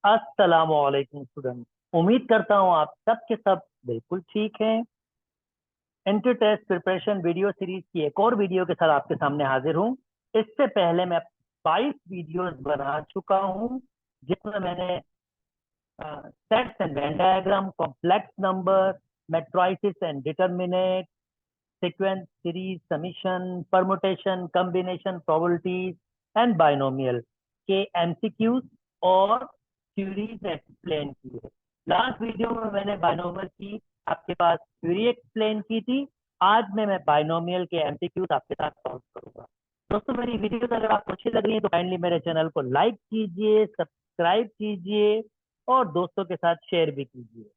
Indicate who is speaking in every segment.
Speaker 1: अस्सलामुअलैकुम स्टूडेंट। उम्मीद करता हूँ आप सब के सब बिल्कुल ठीक हैं। Inter test preparation video series की एक और वीडियो के साथ आपके सामने हाजिर हूँ। इससे पहले मैं 22 वीडियोस बना चुका हूँ, जिसमें मैंने sets and Venn diagram, complex number, matrices and determinate, sequence, series, summation, permutation, combination, probabilities and binomial के एमसीक्यूज और थ्योरीज एक्सप्लेन की है। लास्ट वीडियो में मैंने बाइनोमियल की आपके पास थ्योरी एक्सप्लेन की थी। आज मैं बाइनोमियल के एमसीक्यूज आपके साथ सॉल्व करूंगा। दोस्तों, मेरी वीडियोस अगर आपको अच्छी लग रही है तो काइंडली मेरे चैनल को लाइक कीजिए, सब्सक्राइब कीजिए और दोस्तों के साथ शेयर भी कीजिए।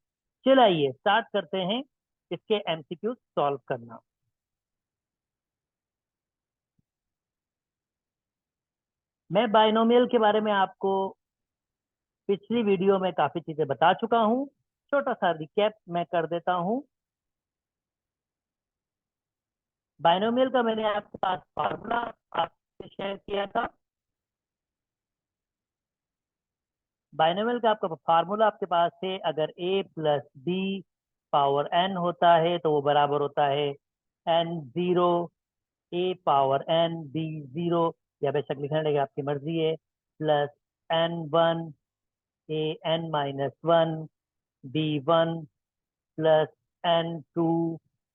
Speaker 1: चलिए स्टार्ट करते हैं इसके एमसीक्यूज सॉल्व करना। मैं बाइनोमियल के बारे में आपको पिछली वीडियो में काफी चीजें बता चुका हूं। छोटा सा रिकैप मैं कर देता हूं। बाइनोमियल का मैंने आपके पास फार्मूला आपसे शेयर किया था। बाइनोमियल का आपका फार्मूला आपके पास है, अगर a plus B power n होता है तो वो बराबर होता है n0 a power n b0, या बेशक लिखने लगे आपकी मर्जी है, plus n1 a n minus one b1 plus n2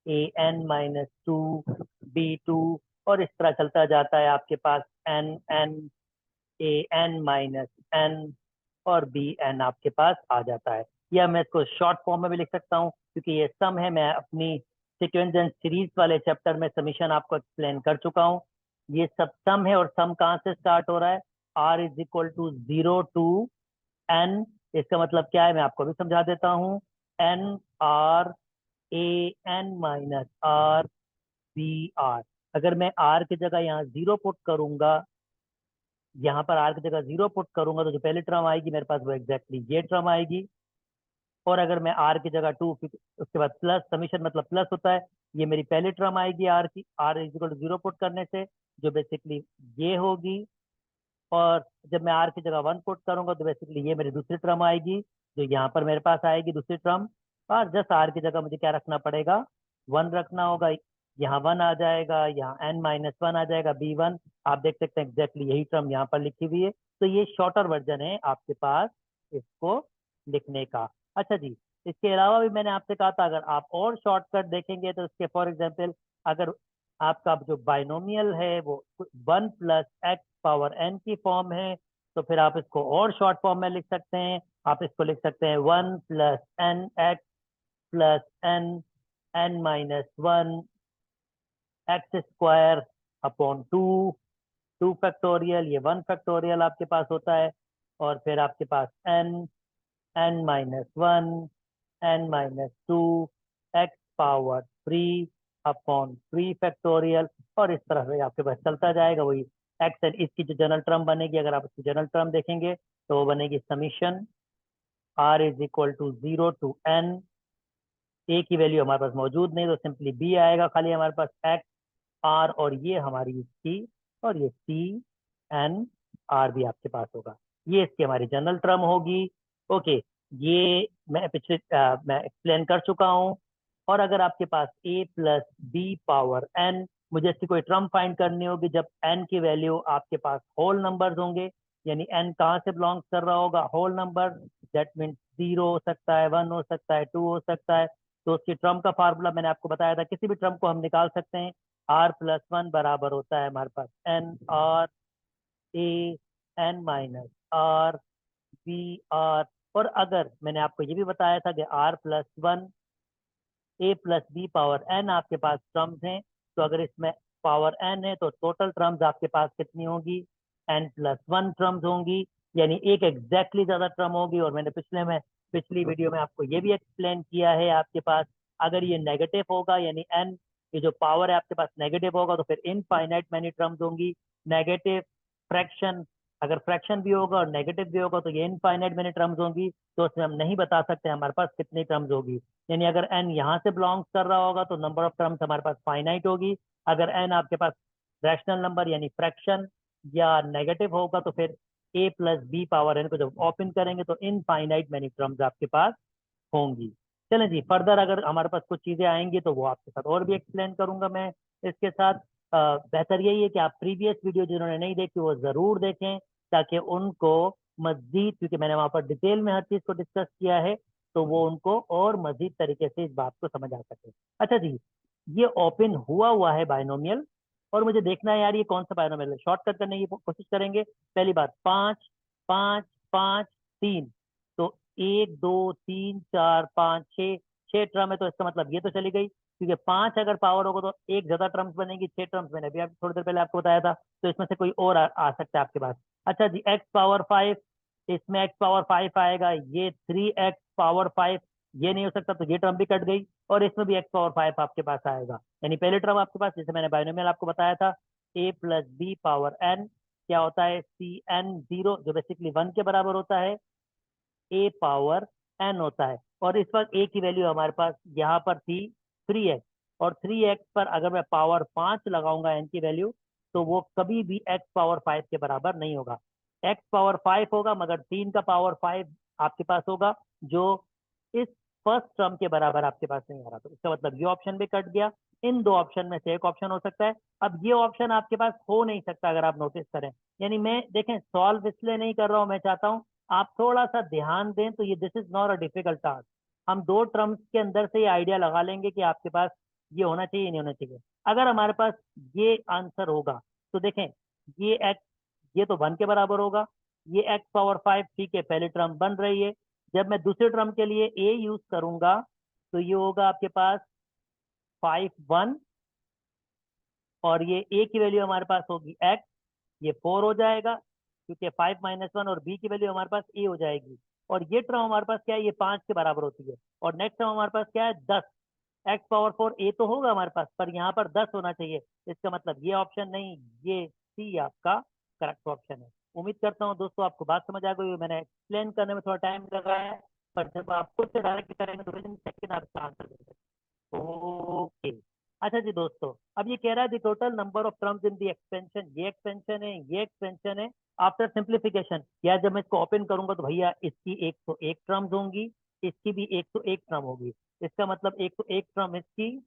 Speaker 1: a n minus two b2, और इस तरह चलता जाता है आपके पास n a n minus n और बी एन आपके पास आ जाता है। या मैं इसको शॉर्ट फॉर्म में भी लिख सकता हूँ, क्योंकि ये सम है। मैं अपनी सीक्वेंस एंड सीरीज वाले चैप्टर में समीशन आपको एक्सप्लेन कर चुका हूँ। ये सब सम है, और सम कहाँ से स्टार्ट हो रहा है? r is equal to 0 to n। इसका मतलब क्या है, मैं आपको भी समझा देता हूँ। n r a n minus r b r। अगर मैं r की जगह यहाँ 0 पुट करूंगा, यहाँ पर r की जगह 0 पुट करूंगा, तो जो पहली टर्म आएगी मेरे पास वो एग्जैक्टली ये टर्म आएगी। और अगर मैं r की जगह 2, उसके बाद प्लस, समीशन मतलब प्लस होता है, ये मेरी पहली टर्म आएगी r की, r is equal to 0 put करने से, जो बेसिकली ये होगी। और जब मैं r की जगह 1 पुट करूंगा तो बेसिकली ये मेरी दूसरी टर्म आएगी, जो यहाँ पर मेरे पास आएगी दूसरी टर्म। और जस्ट r की जगह मुझे क्या रखना पड़ेगा? 1 रखना होगा। यहाँ 1 आ जाएगा, यहाँ n-1 आ जाएगा, b1। आप देख सकते हैं एग्जैक्टली यही टर्म यहाँ पर लिखी हुई है। तो ये शॉर्टर वर्जन है आपके पास इसको लिखने का। अच्छा जी, इसके अलावा भी मैंने आपसे कहा था, अगर आप और शॉर्टकट देखेंगे तो इसके फॉर एग्जाम्पल, अगर आपका जो बाइनोमियल है वो 1 प्लस एक्स पावर n की फॉर्म है, तो फिर आप इसको और शॉर्ट फॉर्म में लिख सकते हैं। आप इसको लिख सकते हैं 1 plus N X plus N n minus one x square upon two, 2 factorial, ये 1 फैक्टोरियल आपके पास होता है। और फिर आपके पास n minus one n minus two x power 3 upon 3 factorial. और इस तरह से आपके पास चलता जाएगा वही एक्स एंड इसकी जो जनरल टर्म बनेगी, अगर आप इसकी जनरल टर्म देखेंगे तो वो बनेगी summation r is equal to 0 to n। a की वैल्यू हमारे पास मौजूद नहीं, तो सिंपली b आएगा, खाली हमारे पास एक्स आर, और ये हमारी इसकी, और ये सी एन आर भी आपके पास होगा। ये इसकी हमारी जनरल टर्म होगी। ओके, ये मैं एक्सप्लेन कर चुका हूँ। और अगर आपके पास a plus B power n, मुझे इसकी कोई टर्म फाइंड करनी होगी जब n की वैल्यू आपके पास होल नंबर्स होंगे, यानी n कहाँ से बिलोंग कर रहा होगा? Whole number. दैट मीन्स 0 हो सकता है, 1 हो सकता है, 2 हो सकता है। तो उसकी टर्म का फार्मूला मैंने आपको बताया था, किसी भी टर्म को हम निकाल सकते हैं। r+1 बराबर होता है हमारे पास n r a n minus r b r। और अगर मैंने आपको ये भी बताया था कि r+1 a plus B power n आपके पास टर्म्स हैं, तो अगर इसमें पावर n है तो टोटल टर्म्स आपके पास कितनी होगी? n+1 टर्म्स होंगी, यानी एक एग्जैक्टली ज्यादा टर्म होगी। और मैंने पिछली वीडियो में आपको ये भी एक्सप्लेन किया है, आपके पास अगर ये नेगेटिव होगा, यानी n ये जो पावर है आपके पास नेगेटिव होगा, तो फिर इनफाइनाइट मैनी टर्म्स होंगी। नेगेटिव फ्रैक्शन, अगर फ्रैक्शन भी होगा और नेगेटिव भी होगा, तो ये इनफाइनाइट मैनी टर्म्स होंगी। तो उसमें हम नहीं बता सकते हमारे पास कितनी टर्म्स होगी। यानी अगर n यहाँ से बिलोंग्स कर रहा होगा तो नंबर ऑफ टर्म्स हमारे पास फाइनाइट होगी। अगर n आपके पास रैशनल नंबर यानी फ्रैक्शन या नेगेटिव होगा, तो फिर ए प्लस बी पावर एन को जब ओपन करेंगे तो इनफाइनाइट मैनी टर्म्स आपके पास होंगी। चलें जी, फर्दर अगर हमारे पास कुछ चीजें आएंगी तो वो आपके साथ और भी एक्सप्लेन करूंगा मैं इसके साथ। बेहतर यही है कि आप प्रीवियस वीडियो जिन्होंने नहीं देखी वो जरूर देखें, ताकि उनको मजीद, क्योंकि मैंने वहां पर डिटेल में हर चीज को डिस्कस किया है, तो वो उनको और मजीद तरीके से इस बात को समझ आ सके। अच्छा जी, ये ओपन हुआ हुआ है बायनोमियल, और मुझे देखना है यार ये कौन सा बायनोमियल है। शॉर्टकट करने की कोशिश करेंगे। पहली बात, 5 5 5 3, तो 1 2 3 4 5 6, 6 टर्म है, तो इसका मतलब ये तो चली गई, क्योंकि 5 अगर पावर होगा तो एक ज्यादा टर्म्स बनेगी, 6 टर्म्स। मैंने अभी थोड़ी देर पहले आपको बताया था, तो इसमें से कोई और आ सकता है आपके पास। अच्छा जी, x पावर 5, इसमें x पावर 5 आएगा, ये 3x पावर 5, ये नहीं हो सकता, तो ये टर्म भी कट गई, और इसमें भी x पावर 5 आपके पास आएगा। यानी पहले टर्म आपके पास, जैसे मैंने बाइनोमियल आपको बताया था, a plus B power n क्या होता है, cn0, जो बेसिकली 1 के बराबर होता है, a पावर n होता है। और इस वक्त a की वैल्यू हमारे पास यहाँ पर थी 3x, और 3x पर अगर मैं पावर 5 लगाऊंगा n की वैल्यू, तो वो कभी भी x पावर 5 के बराबर नहीं होगा। x पावर 5 होगा, मगर 3 का पावर 5 आपके पास होगा, जो इस फर्स्ट टर्म के बराबर आपके पास नहीं आ रहा। तो इसका मतलब ये ऑप्शन भी कट गया। इन दो ऑप्शन में से एक ऑप्शन हो सकता है। अब ये ऑप्शन आपके पास हो नहीं सकता, अगर आप नोटिस करें। यानी मैं, देखें, सॉल्व इसलिए नहीं कर रहा हूं, मैं चाहता हूं आप थोड़ा सा ध्यान दें, तो ये this is not a difficult task. हम दो टर्म्स के अंदर से ये आइडिया लगा लेंगे कि आपके पास ये होना चाहिए, नहीं होना चाहिए। अगर हमारे पास ये आंसर होगा, तो देखें, ये एक्स, ये तो 1 के बराबर होगा, ये x पावर 5, ठीक है, पहली टर्म बन रही है। जब मैं दूसरे टर्म के लिए a यूज करूंगा, तो ये होगा आपके पास 5 1, और ये a की वैल्यू हमारे पास होगी x, ये 4 हो जाएगा, क्योंकि 5 - 1, और b की वैल्यू हमारे पास a हो जाएगी। और ये टर्म हमारे पास क्या है, ये 5 के बराबर होती है। और नेक्स्ट टर्म हमारे पास क्या है, 10। x पावर 4 a तो होगा हमारे पास, पर यहाँ पर 10 होना चाहिए। इसका मतलब ये ऑप्शन नहीं, ये सी आपका करेक्ट ऑप्शन है। उम्मीद करता हूँ दोस्तों आपको बात समझ आ गई होगी। मैंने एक्सप्लेन करने में थोड़ा टाइम लगाया है, पर जब आप खुद से डायरेक्ट करेंगे तो विद इन सेकेंड आप इसका आंसर दे सकते। ओके। अच्छा जी दोस्तों, अब ये कह रहा है the total number of terms in the expansion, ये एक्सपेंशन है, ये एक्सपेंशन है, आफ्टर सिंप्लीफिकेशन। या जब मैं इसको ओपन करूंगा तो भैया इसकी 101 टर्म्स होंगी, इसकी भी 101 टर्म होगी। इसका मतलब 101 टर्म इसकी,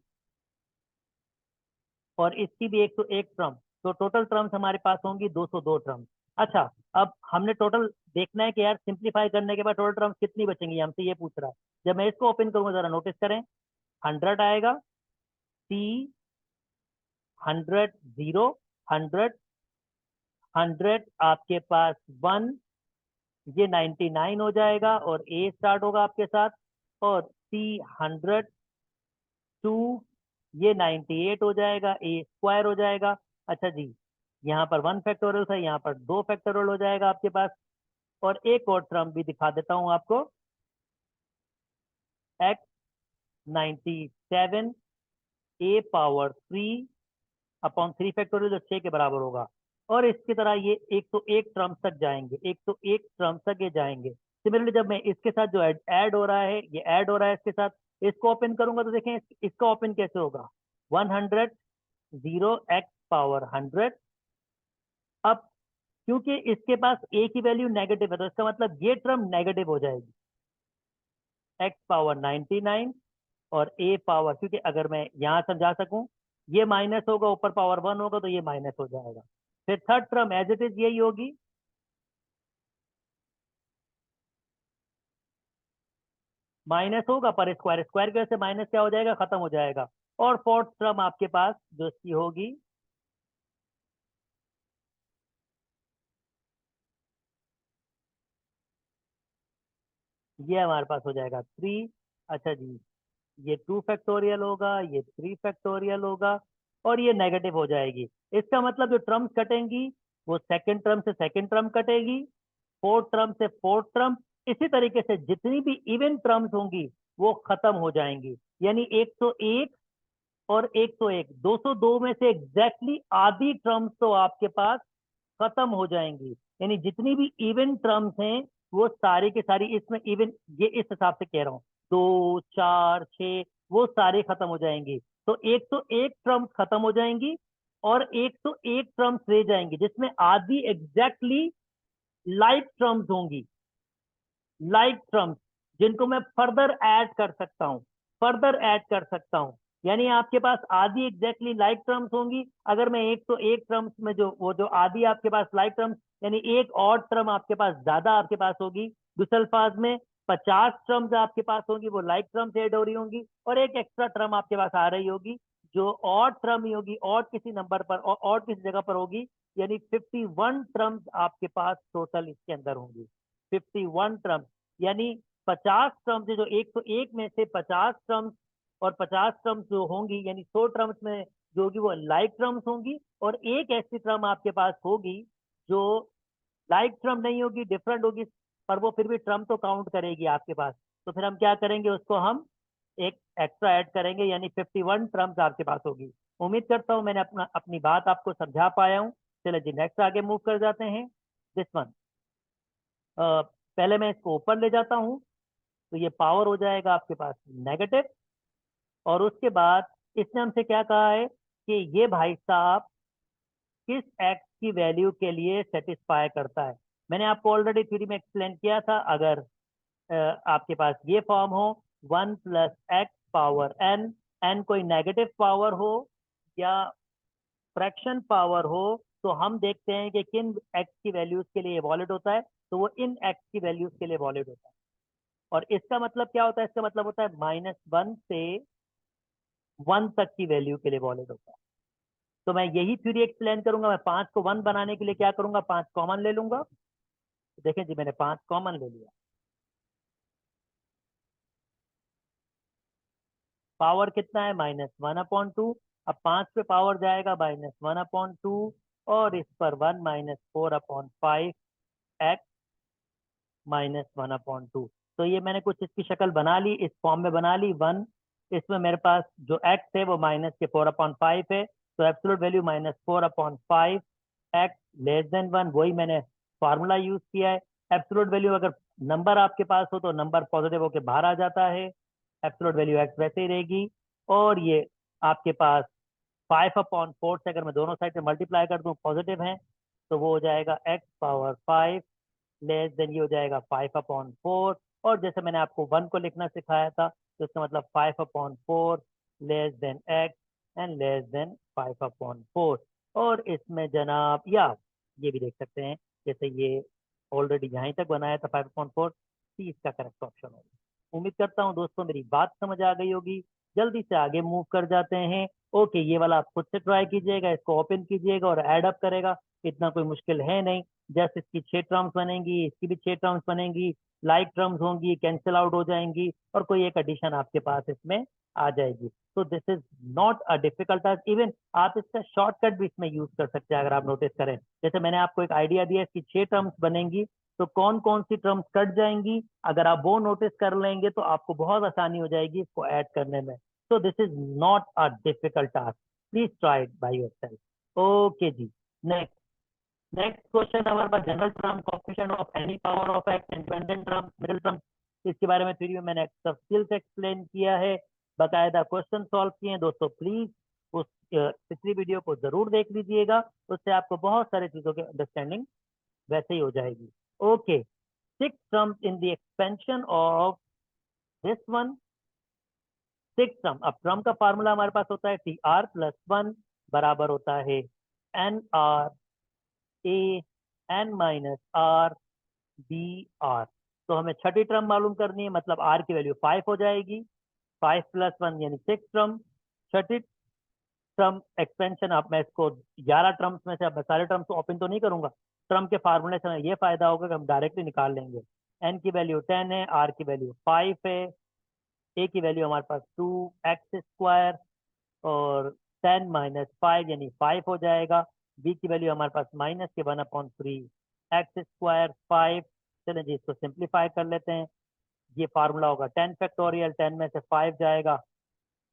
Speaker 1: और इसकी भी 101 टर्म, तो टोटल टर्म्स हमारे पास होंगी 202 टर्म्स। अच्छा, अब हमने टोटल देखना है कि यार सिंप्लीफाई करने के बाद टोटल टर्म्स कितनी बचेंगी, हमसे ये पूछ रहा है। जब मैं इसको ओपन करूंगा, जरा नोटिस करें, 100 आएगा, सी 100 0, 100 आपके पास 1, ये 99 हो जाएगा, और ए स्टार्ट होगा आपके साथ, और सी 102, ये 98 हो जाएगा, ए स्क्वायर हो जाएगा। अच्छा जी, यहाँ पर 1 फैक्टोरियल था, यहाँ पर 2 फैक्टोरियल हो जाएगा आपके पास। और एक और टर्म भी दिखा देता हूं आपको, x 97 a power 3 upon 3 factorial, जो 6 के बराबर होगा। और इसकी तरह ये 101 टर्म्स तक जाएंगे, 101 टर्म्स तक ये जाएंगे। सिमिलरली जब मैं इसके साथ जो ऐड हो रहा है, ये ऐड हो रहा है इसके साथ, इसको ओपन करूंगा तो देखें इसका ओपन कैसे होगा, 100 0 x पावर 100। अब क्योंकि इसके पास a की वैल्यू नेगेटिव है, तो इसका मतलब ये टर्म नेगेटिव हो जाएगी, x पावर 99, और a पावर, क्योंकि अगर मैं यहां समझा सकूं, ये माइनस होगा, ऊपर पावर 1 होगा, तो ये माइनस हो जाएगा। फिर third term as it is यही होगी, माइनस होगा, पर स्क्वायर, स्क्वायर की वजह से माइनस क्या हो जाएगा, खत्म हो जाएगा। और फोर्थ टर्म आपके पास जो इसकी होगी, ये हमारे पास हो जाएगा 3। अच्छा जी, ये 2 फैक्टोरियल होगा, ये 3 फैक्टोरियल होगा, और ये नेगेटिव हो जाएगी। इसका मतलब जो टर्म्स कटेंगी, वो सेकंड टर्म से सेकंड टर्म कटेगी, फोर्थ टर्म से फोर्थ टर्म, इसी तरीके से जितनी भी इवन टर्म्स होंगी वो खत्म हो जाएंगी। यानी 101 और 101, 202 में से एग्जैक्टली आधी टर्म्स तो आपके पास खत्म हो जाएंगी। यानी जितनी भी इवन टर्म्स हैं वो सारी की सारी इसमें इवन, ये इस हिसाब से कह रहा हूँ, 2 4 6, वो सारी खत्म हो जाएंगी। तो 101 टर्म्स खत्म हो जाएंगी, और 101 टर्म्स रह जाएंगी, जिसमें आधी एग्जैक्टली लाइक टर्म्स होंगी, लाइक टर्म्स जिनको मैं फर्दर ऐड कर सकता हूँ, फर्दर ऐड कर सकता हूँ। यानी आपके पास आधी एग्जैक्टली लाइक टर्म्स होंगी। अगर मैं एक, तो एक टर्म्स में जो वो जो आधी आपके पास लाइक टर्म्स, यानी एक और टर्म आपके पास ज्यादा आपके पास होगी। दूसरे अल्फाज में 50 टर्म्स आपके पास होंगी, वो लाइक टर्म्स ऐड हो रही होंगी, और एक एक्स्ट्रा टर्म आपके पास आ रही होगी जो और टर्म ही होगी, और किसी नंबर पर और किसी जगह पर होगी। यानी 51 टर्म्स आपके पास टोटल इसके अंदर होंगी, 51 टर्म्स। यानी 50 टर्म्स जो 101 में से 50 टर्म्स, और 50 टर्म्स जो होंगी यानी 100 टर्म्स में जो होगी वो लाइक टर्म्स होंगी, और एक ऐसी टर्म आपके पास होगी जो लाइक टर्म नहीं होगी, डिफरेंट होगी, पर वो फिर भी टर्म तो काउंट करेगी आपके पास। तो फिर हम क्या करेंगे, उसको हम एक एक्स्ट्रा ऐड करेंगे, यानी 51 टर्म्स आपके पास होगी। उम्मीद करता हूँ मैंने अपनी बात आपको समझा पाया हूँ। चलिए जी, नेक्स्ट आगे मूव कर जाते हैं। दिस वन, पहले मैं इसको ऊपर ले जाता हूँ, तो ये पावर हो जाएगा आपके पास नेगेटिव। और उसके बाद इसने हमसे क्या कहा है कि ये भाई साहब किस एक्स की वैल्यू के लिए सेटिस्फाई करता है। मैंने आपको ऑलरेडी थ्योरी में एक्सप्लेन किया था। अगर आपके पास ये फॉर्म हो 1 + x⁴n, एन कोई नेगेटिव पावर हो या फ्रैक्शन पावर हो, तो हम देखते हैं कि किन एक्स की वैल्यूज के लिए वॉलिड होता है, तो वो इन एक्स की वैल्यूज के लिए वॉलिड होता है। और इसका मतलब क्या होता है, इसका मतलब होता है -1 से 1 तक की वैल्यू के लिए वॉलिड होता है। तो मैं यही थ्योरी एक्सप्लेन करूंगा। मैं 5 को 1 बनाने के लिए क्या करूंगा, 5 कॉमन ले लूंगा। तो देखें जी, मैंने 5 कॉमन ले लिया। पावर कितना है, -1/2। अब 5 पे पावर जाएगा -1/2, और इस पर 1 -4/5 एक्स -1/2। तो ये मैंने कुछ इसकी शक्ल बना ली, इस फॉर्म में बना ली। 1, इसमें मेरे पास जो एक्स है वो -4/5 है, तो absolute value -4/5 x less than 1, वही मैंने फार्मूला यूज किया है। एब्सोल्यूट वैल्यू अगर नंबर आपके पास हो तो नंबर पॉजिटिव होके बाहर आ जाता है, एब्सोल्यूट वैल्यू एक्स वैसे ही रहेगी। और ये आपके पास 5/4 से अगर मैं दोनों साइड से मल्टीप्लाई कर दूं, पॉजिटिव है, तो वो हो जाएगा x⁵ लेस देन, ये हो जाएगा 5/4। और जैसे मैंने आपको 1 को लिखना सिखाया था, तो इसका मतलब 5/4 less than x and less than 5/4। और इसमें जनाब, या ये भी देख सकते हैं, जैसे ये ऑलरेडी यहाँ तक बनाया था 5/4, सी इसका करेक्ट ऑप्शन होगा। उम्मीद करता हूँ दोस्तों मेरी बात समझ आ गई होगी। जल्दी से आगे मूव कर जाते हैं। ओके, ये वाला आप खुद से ट्राई कीजिएगा, इसको ओपन कीजिएगा और ऐड अप करेगा। इतना कोई मुश्किल है नहीं। जैसे इसकी 6 टर्म्स बनेंगी, इसकी भी 6 टर्म्स बनेंगी, लाइक टर्म्स होंगी, कैंसिल आउट हो जाएंगी, और कोई एक एडिशन आपके पास इसमें आ जाएगी। तो this is not a difficult task. Even आप इसका शॉर्टकट भी इसमें यूज कर सकते हैं। अगर आप नोटिस करें, जैसे मैंने आपको एक आइडिया दिया, इसकी 6 टर्म्स बनेंगी, तो कौन कौन सी टर्म्स कट जाएंगी, अगर आप वो नोटिस कर लेंगे तो आपको बहुत आसानी हो जाएगी इसको ऐड करने में। तो this is not a difficult task, please try it by yourself. Okay जी, नेक्स्ट नेक्स्ट क्वेश्चन हमारे पास, general term coefficient of any power of x, independent term, middle term. इसके बारे में थ्योरी में मैंने तफसील से एक्सप्लेन किया है, बाकायदा क्वेश्चन सॉल्व किए हैं। दोस्तों प्लीज उस पिछली वीडियो को जरूर देख लीजिएगा, उससे आपको बहुत सारी चीजों की अंडरस्टैंडिंग वैसे ही हो जाएगी। Okay, 6 terms in the expansion of this one, 6 term. अब टर्म का फार्मूला हमारे पास होता है TR+1 बराबर होता है NR A N-R BR। तो हमें छठी टर्म मालूम करनी है, मतलब R की वैल्यू 5 हो जाएगी। 5 + 1 यानी 6 टर्म। छठी टर्म एक्सपेंशन, अब मैं इसको 11 टर्म्स में से, अब मैं सारे टर्म्स को ओपन तो नहीं करूंगा। टर्म के फार्मूले से हमें ये फायदा होगा कि हम डायरेक्टली निकाल लेंगे। N की वैल्यू 10 है, R की वैल्यू 5 है, A की वैल्यू हमारे पास 2x², और 10 - 5 यानी 5 हो जाएगा। बी की वैल्यू हमारे पास -1/3 x², 5। चलें जी, इसको सिंप्लीफाई कर लेते हैं। ये फार्मूला होगा 10 फैक्टोरियल, 10 में से 5 जाएगा,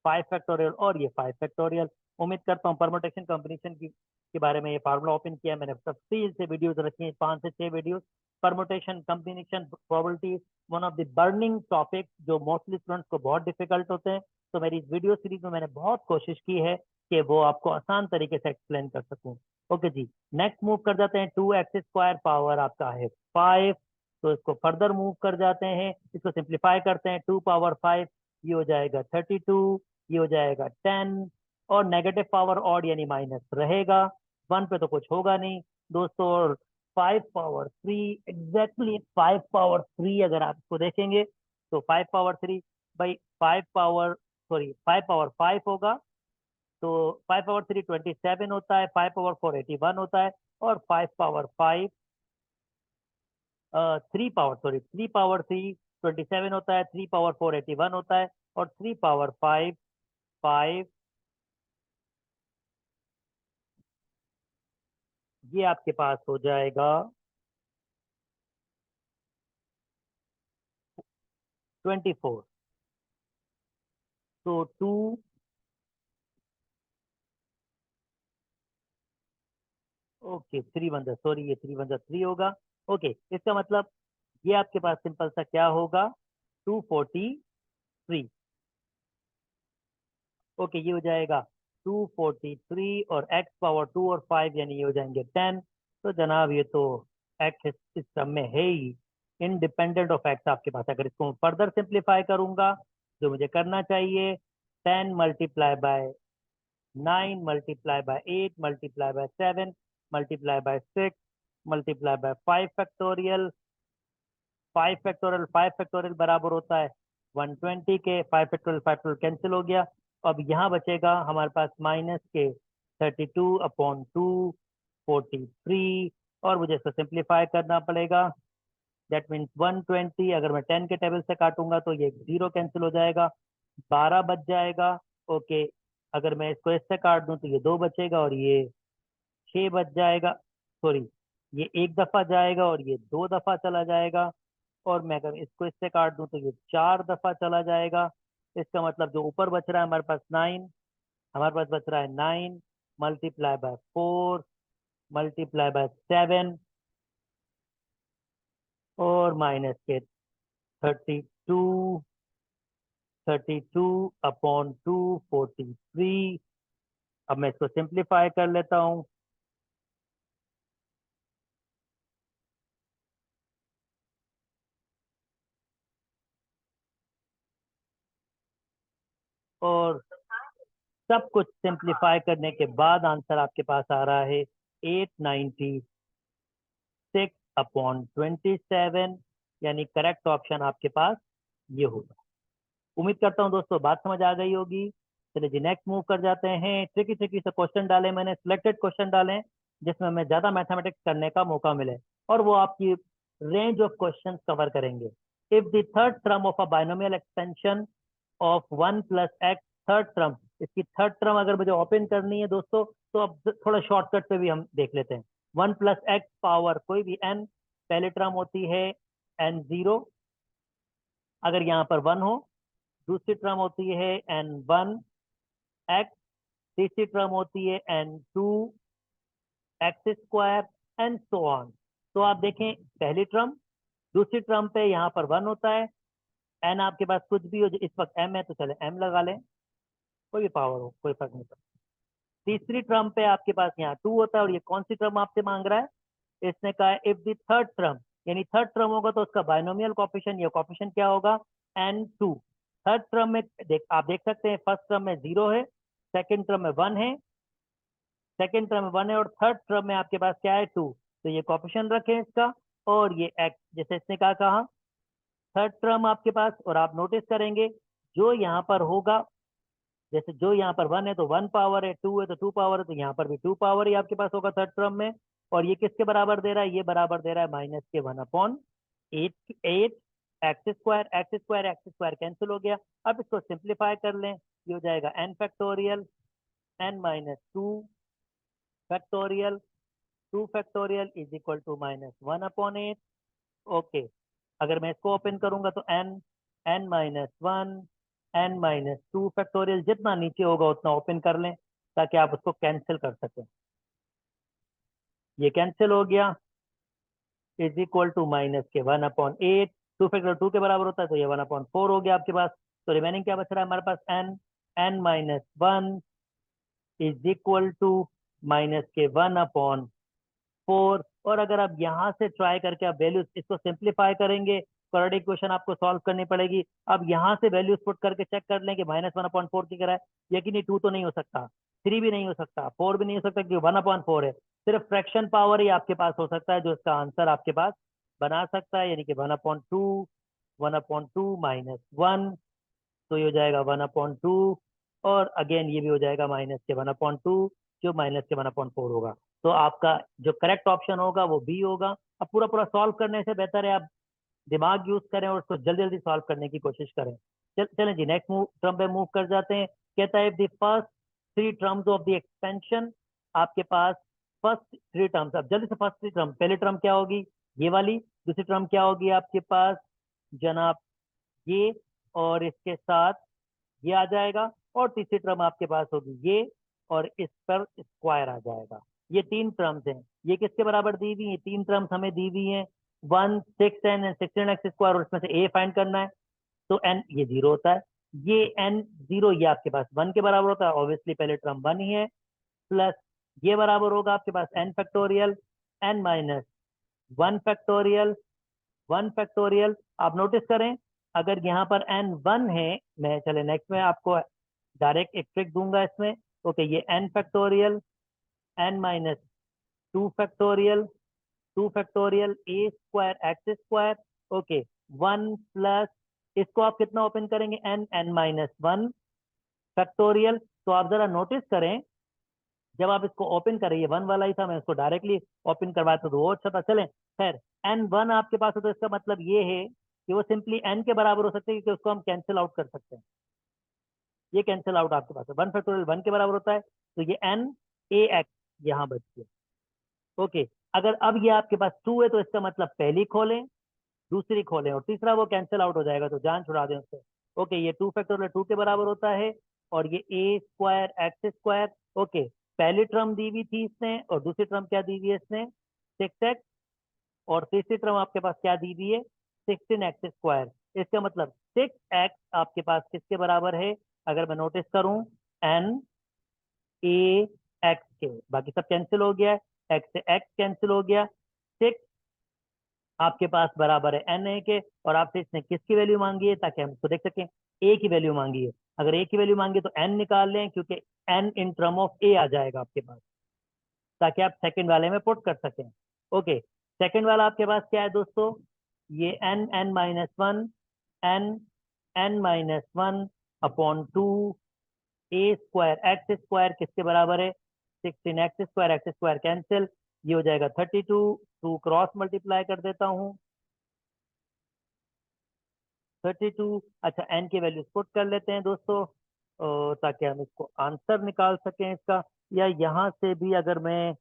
Speaker 1: 5 फैक्टोरियल, और ये 5 फैक्टोरियल। उम्मीद करता हूँ परमुटेशन कॉम्बिनेशन की के बारे में ये फार्मूला ओपन किया मैंने, तफसील से वीडियोस रखी हैं, 5 से 6 videos. Permutation combination probability, one of the burning topic जो मोस्टली स्टूडेंट्स को बहुत डिफिकल्ट होते हैं। तो मेरी इस वीडियो सीरीज में मैंने बहुत कोशिश की है कि वो आपको आसान तरीके से एक्सप्लेन कर सकूं। ओके जी, नेक्स्ट मूव कर जाते हैं, 2x² पावर आपका है 5, तो इसको फर्दर मूव कर जाते हैं, इसको सिंप्लीफाई करते हैं, 2 पावर 5, ये हो जाएगा 32, ये हो जाएगा 10, और नेगेटिव पावर ऑड यानी माइनस रहेगा, 1 पे तो कुछ होगा नहीं दोस्तों। और 5 पावर 3, एग्जैक्टली 5 पावर 3 अगर आप इसको देखेंगे तो 5 power 3 by 5 power, sorry 5 power 5 होगा, तो 5 पावर 3 27 होता है, 5 पावर 4 81 होता है, और 5 पावर 5 3 पावर 3 27 होता है, 3 पावर 4 81 होता है, और 3 पावर 5 5, ये आपके पास हो जाएगा 24। तो 2, ओके 3 1 सॉरी ये 3 1 3 होगा। ओके, इसका मतलब ये आपके पास सिंपल सा क्या होगा, 243। ओके, ये हो जाएगा 243, और x पावर 2 और 5 यानी ये हो जाएंगे 10। तो जनाब ये तो x इस टर्म में है ही इंडिपेंडेंट ऑफ x आपके पास। अगर इसको फर्दर सिंप्लीफाई करूंगा, जो मुझे करना चाहिए, 10 multiply by 9 multiply by 8 multiply by 7 multiply by 5 factorial, 5 factorial बराबर होता है 120 के, 5 फैक्टोरियल 5 फैक्टोरियल कैंसिल हो गया। अब यहाँ बचेगा हमारे पास माइनस के 32/2 43, और मुझे इसको सिंप्लीफाई करना पड़ेगा। दैट मीन्स 120, अगर मैं 10 के टेबल से काटूंगा तो ये 0 कैंसिल हो जाएगा, 12 बच जाएगा। ओके, अगर मैं इसको इससे काट दूं तो ये 2 बचेगा, और ये 6 बच जाएगा, सॉरी ये एक दफा जाएगा और ये 2 दफा चला जाएगा, और मैं अगर इसको इससे काट दूं तो ये 4 दफा चला जाएगा। इसका मतलब जो ऊपर बच रहा है हमारे पास 9, हमारे पास बच रहा है 9 मल्टीप्लाई बाय 4 मल्टीप्लाई बाय 7, और माइनस के 32 32/2 43। अब मैं इसको सिंप्लीफाई कर लेता हूँ, और सब कुछ सिंप्लीफाई करने के बाद आंसर आपके पास आ रहा है 896/27, यानी करेक्ट ऑप्शन आपके पास ये होगा। उम्मीद करता हूँ दोस्तों बात समझ आ गई होगी। चलिए जी, नेक्स्ट मूव कर जाते हैं। ट्रिकी ट्रिकी से क्वेश्चन डाले मैंने, सिलेक्टेड क्वेश्चन डाले जिसमें हमें ज्यादा मैथमेटिक्स करने का मौका मिले, और वो आपकी रेंज ऑफ क्वेश्चंस कवर करेंगे। If the third term of a binomial expansion of 1 + x, third term, इसकी थर्ड टर्म अगर मुझे ओपन करनी है दोस्तों, तो अब थोड़ा शॉर्टकट पे भी हम देख लेते हैं। 1 + x पावर कोई भी n, पहली टर्म होती है n0, अगर यहाँ पर 1 हो, दूसरी टर्म होती है n1 x, तीसरी टर्म होती है n2 x² and so on. तो आप देखें, पहली टर्म, दूसरी टर्म पे यहाँ पर 1 होता है, n आपके पास कुछ भी हो, जो इस वक्त m है तो चले m लगा लें, कोई भी पावर हो कोई फर्क नहीं पड़ता। तीसरी टर्म पे आपके पास यहाँ 2 होता है, और ये कौन सी टर्म आपसे मांग रहा है, इसने कहा इफ द थर्ड टर्म, यानी थर्ड टर्म होगा तो उसका बाइनोमियल कॉफिशिएंट या कॉफिशिएंट क्या होगा, n2। थर्ड टर्म में आप देख सकते हैं, फर्स्ट टर्म में 0 है, सेकंड टर्म में 1 है, सेकंड टर्म में 1 है, और थर्ड टर्म में आपके पास क्या है, 2। तो ये कॉफिशिएंट रखें इसका, और ये x, जैसे इसने कहा थर्ड टर्म आपके पास, और आप नोटिस करेंगे जो यहाँ पर होगा, जैसे जो यहाँ पर 1 है तो 1 पावर है, 2 है तो 2 पावर है, तो यहाँ पर भी 2 पावर ही आपके पास होगा थर्ड टर्म में। और ये किसके बराबर दे रहा है, ये बराबर दे रहा है -1/8 x², x² कैंसिल हो गया। अब इसको सिंप्लीफाई कर लें, ये हो जाएगा n factorial, 2 factorial is equal to -1/8। Okay, अगर मैं इसको ओपन करूंगा तो n-1 n-2 फैक्टोरियल, जितना नीचे होगा उतना ओपन कर लें ताकि आप उसको कैंसिल कर सकें। ये कैंसिल हो गया, इज इक्वल टू -1/8, 2 के बराबर होता है तो ये 1/4 हो गया आपके पास। तो रिमेनिंग क्या बच रहा है हमारे पास, n n-1 is equal to -1/4। और अगर आप यहाँ से ट्राई करके आप वैल्यूज इसको सिंप्लीफाई करेंगे, क्वाड्रेटिक इक्वेशन आपको सॉल्व करनी पड़ेगी। अब यहाँ से वैल्यूज पुट करके चेक कर लें कि -1/4 की तरह है, यकीन 2 तो नहीं हो सकता, 3 भी नहीं हो सकता, 4 भी नहीं हो सकता, क्योंकि 1/4 है। सिर्फ फ्रैक्शन पावर ही आपके पास हो सकता है जो इसका आंसर आपके पास बना सकता है, यानी कि 1/2, 1/2 -1, तो ये हो जाएगा 1/2। और अगेन ये भी हो जाएगा -1/2, जो -1/4 होगा। तो आपका जो करेक्ट ऑप्शन होगा वो बी होगा। अब पूरा पूरा सॉल्व करने से बेहतर है आप दिमाग यूज करें और उसको जल्दी जल्दी सॉल्व करने की कोशिश करें। चलें जी, नेक्स्ट मूव टर्म पे मूव कर जाते हैं। कहता है the first 3 terms of the expansion, आपके पास फर्स्ट 3 टर्म्स। अब जल्दी से फर्स्ट 3 टर्म, पहली टर्म क्या होगी, ये वाली। दूसरी टर्म क्या होगी आपके पास जनाब, ये, और इसके साथ ये आ जाएगा। और तीसरी टर्म आपके पास होगी ये, और इस पर स्क्वायर आ जाएगा। ये 3 टर्म्स हैं। ये किसके बराबर दी हुई है, 3 टर्म्स हमें दी हुई हैं 1, 6 एंड 16x², और उसमें से ए फाइंड करना है। तो एन ये 0 होता है, ये एन 0 ये आपके पास 1 के बराबर होता है, ऑब्वियसली पहले टर्म 1 ही है। प्लस ये बराबर होगा आपके पास n factorial, n-1 factorial, 1 factorial. आप नोटिस करें, अगर यहाँ पर n 1 है, मैं चले नेक्स्ट में आपको डायरेक्ट एक ट्रिक दूंगा इसमें। ओके, ये n factorial, n-2 factorial, 2 factorial a²x²। Okay, 1 plus, इसको आप कितना ओपन करेंगे, n-1 फैक्टोरियल। तो आप जरा नोटिस करें, जब आप इसको ओपन करें, ये 1 वाला ही था, मैं इसको डायरेक्टली ओपन करवाता तो वो अच्छा था। चलें, खैर n 1 आपके पास है तो इसका मतलब ये है कि वो सिंपली n के बराबर हो सकते हैं, क्योंकि उसको हम कैंसिल आउट कर सकते हैं। ये कैंसिल आउट आपके पास है, 1 फैक्टोरियल 1 के बराबर होता है, तो ये n ax यहाँ बच गया। ओके, अगर अब ये आपके पास 2 है तो इसका मतलब पहली खोलें, दूसरी खोलें, और तीसरा वो कैंसिल आउट हो जाएगा, तो जान छुड़ा दें उससे। ओके, ये 2 फैक्टोरियल 2 के बराबर होता है, और ये a²x²। ओके, पहली टर्म दी हुई थी इसने, और दूसरी टर्म क्या दी हुई है इसने, 6x, और तीसरी टर्म आपके पास क्या दी हुई है, 16x²। इसका मतलब 6x आपके पास किसके बराबर है, अगर मैं नोटिस करूं, n a x के, बाकी सब कैंसिल हो गया है, x से x कैंसिल हो गया, 6 आपके पास बराबर है एन ए के। और आपसे इसने किसकी वैल्यू मांगी है, ताकि हम इसको देख सकें, ए की वैल्यू मांगी है। अगर ए की वैल्यू मांगी तो एन निकाल लें, क्योंकि एन इन टर्म ऑफ ए आ जाएगा आपके पास, ताकि आप सेकंड वाले में पुट कर सकें। ओके, सेकंड वाला आपके पास क्या है दोस्तों, ये n-1, n-1/2 a²x² किसके बराबर है, 16x², कैंसिल, ये हो जाएगा 32। 2 क्रॉस मल्टीप्लाई कर देता हूँ, 32। अच्छा, n की वैल्यूज पुट कर लेते हैं दोस्तों, ताकि हम इसको आंसर निकाल सकें इसका। या यहाँ से भी अगर मैं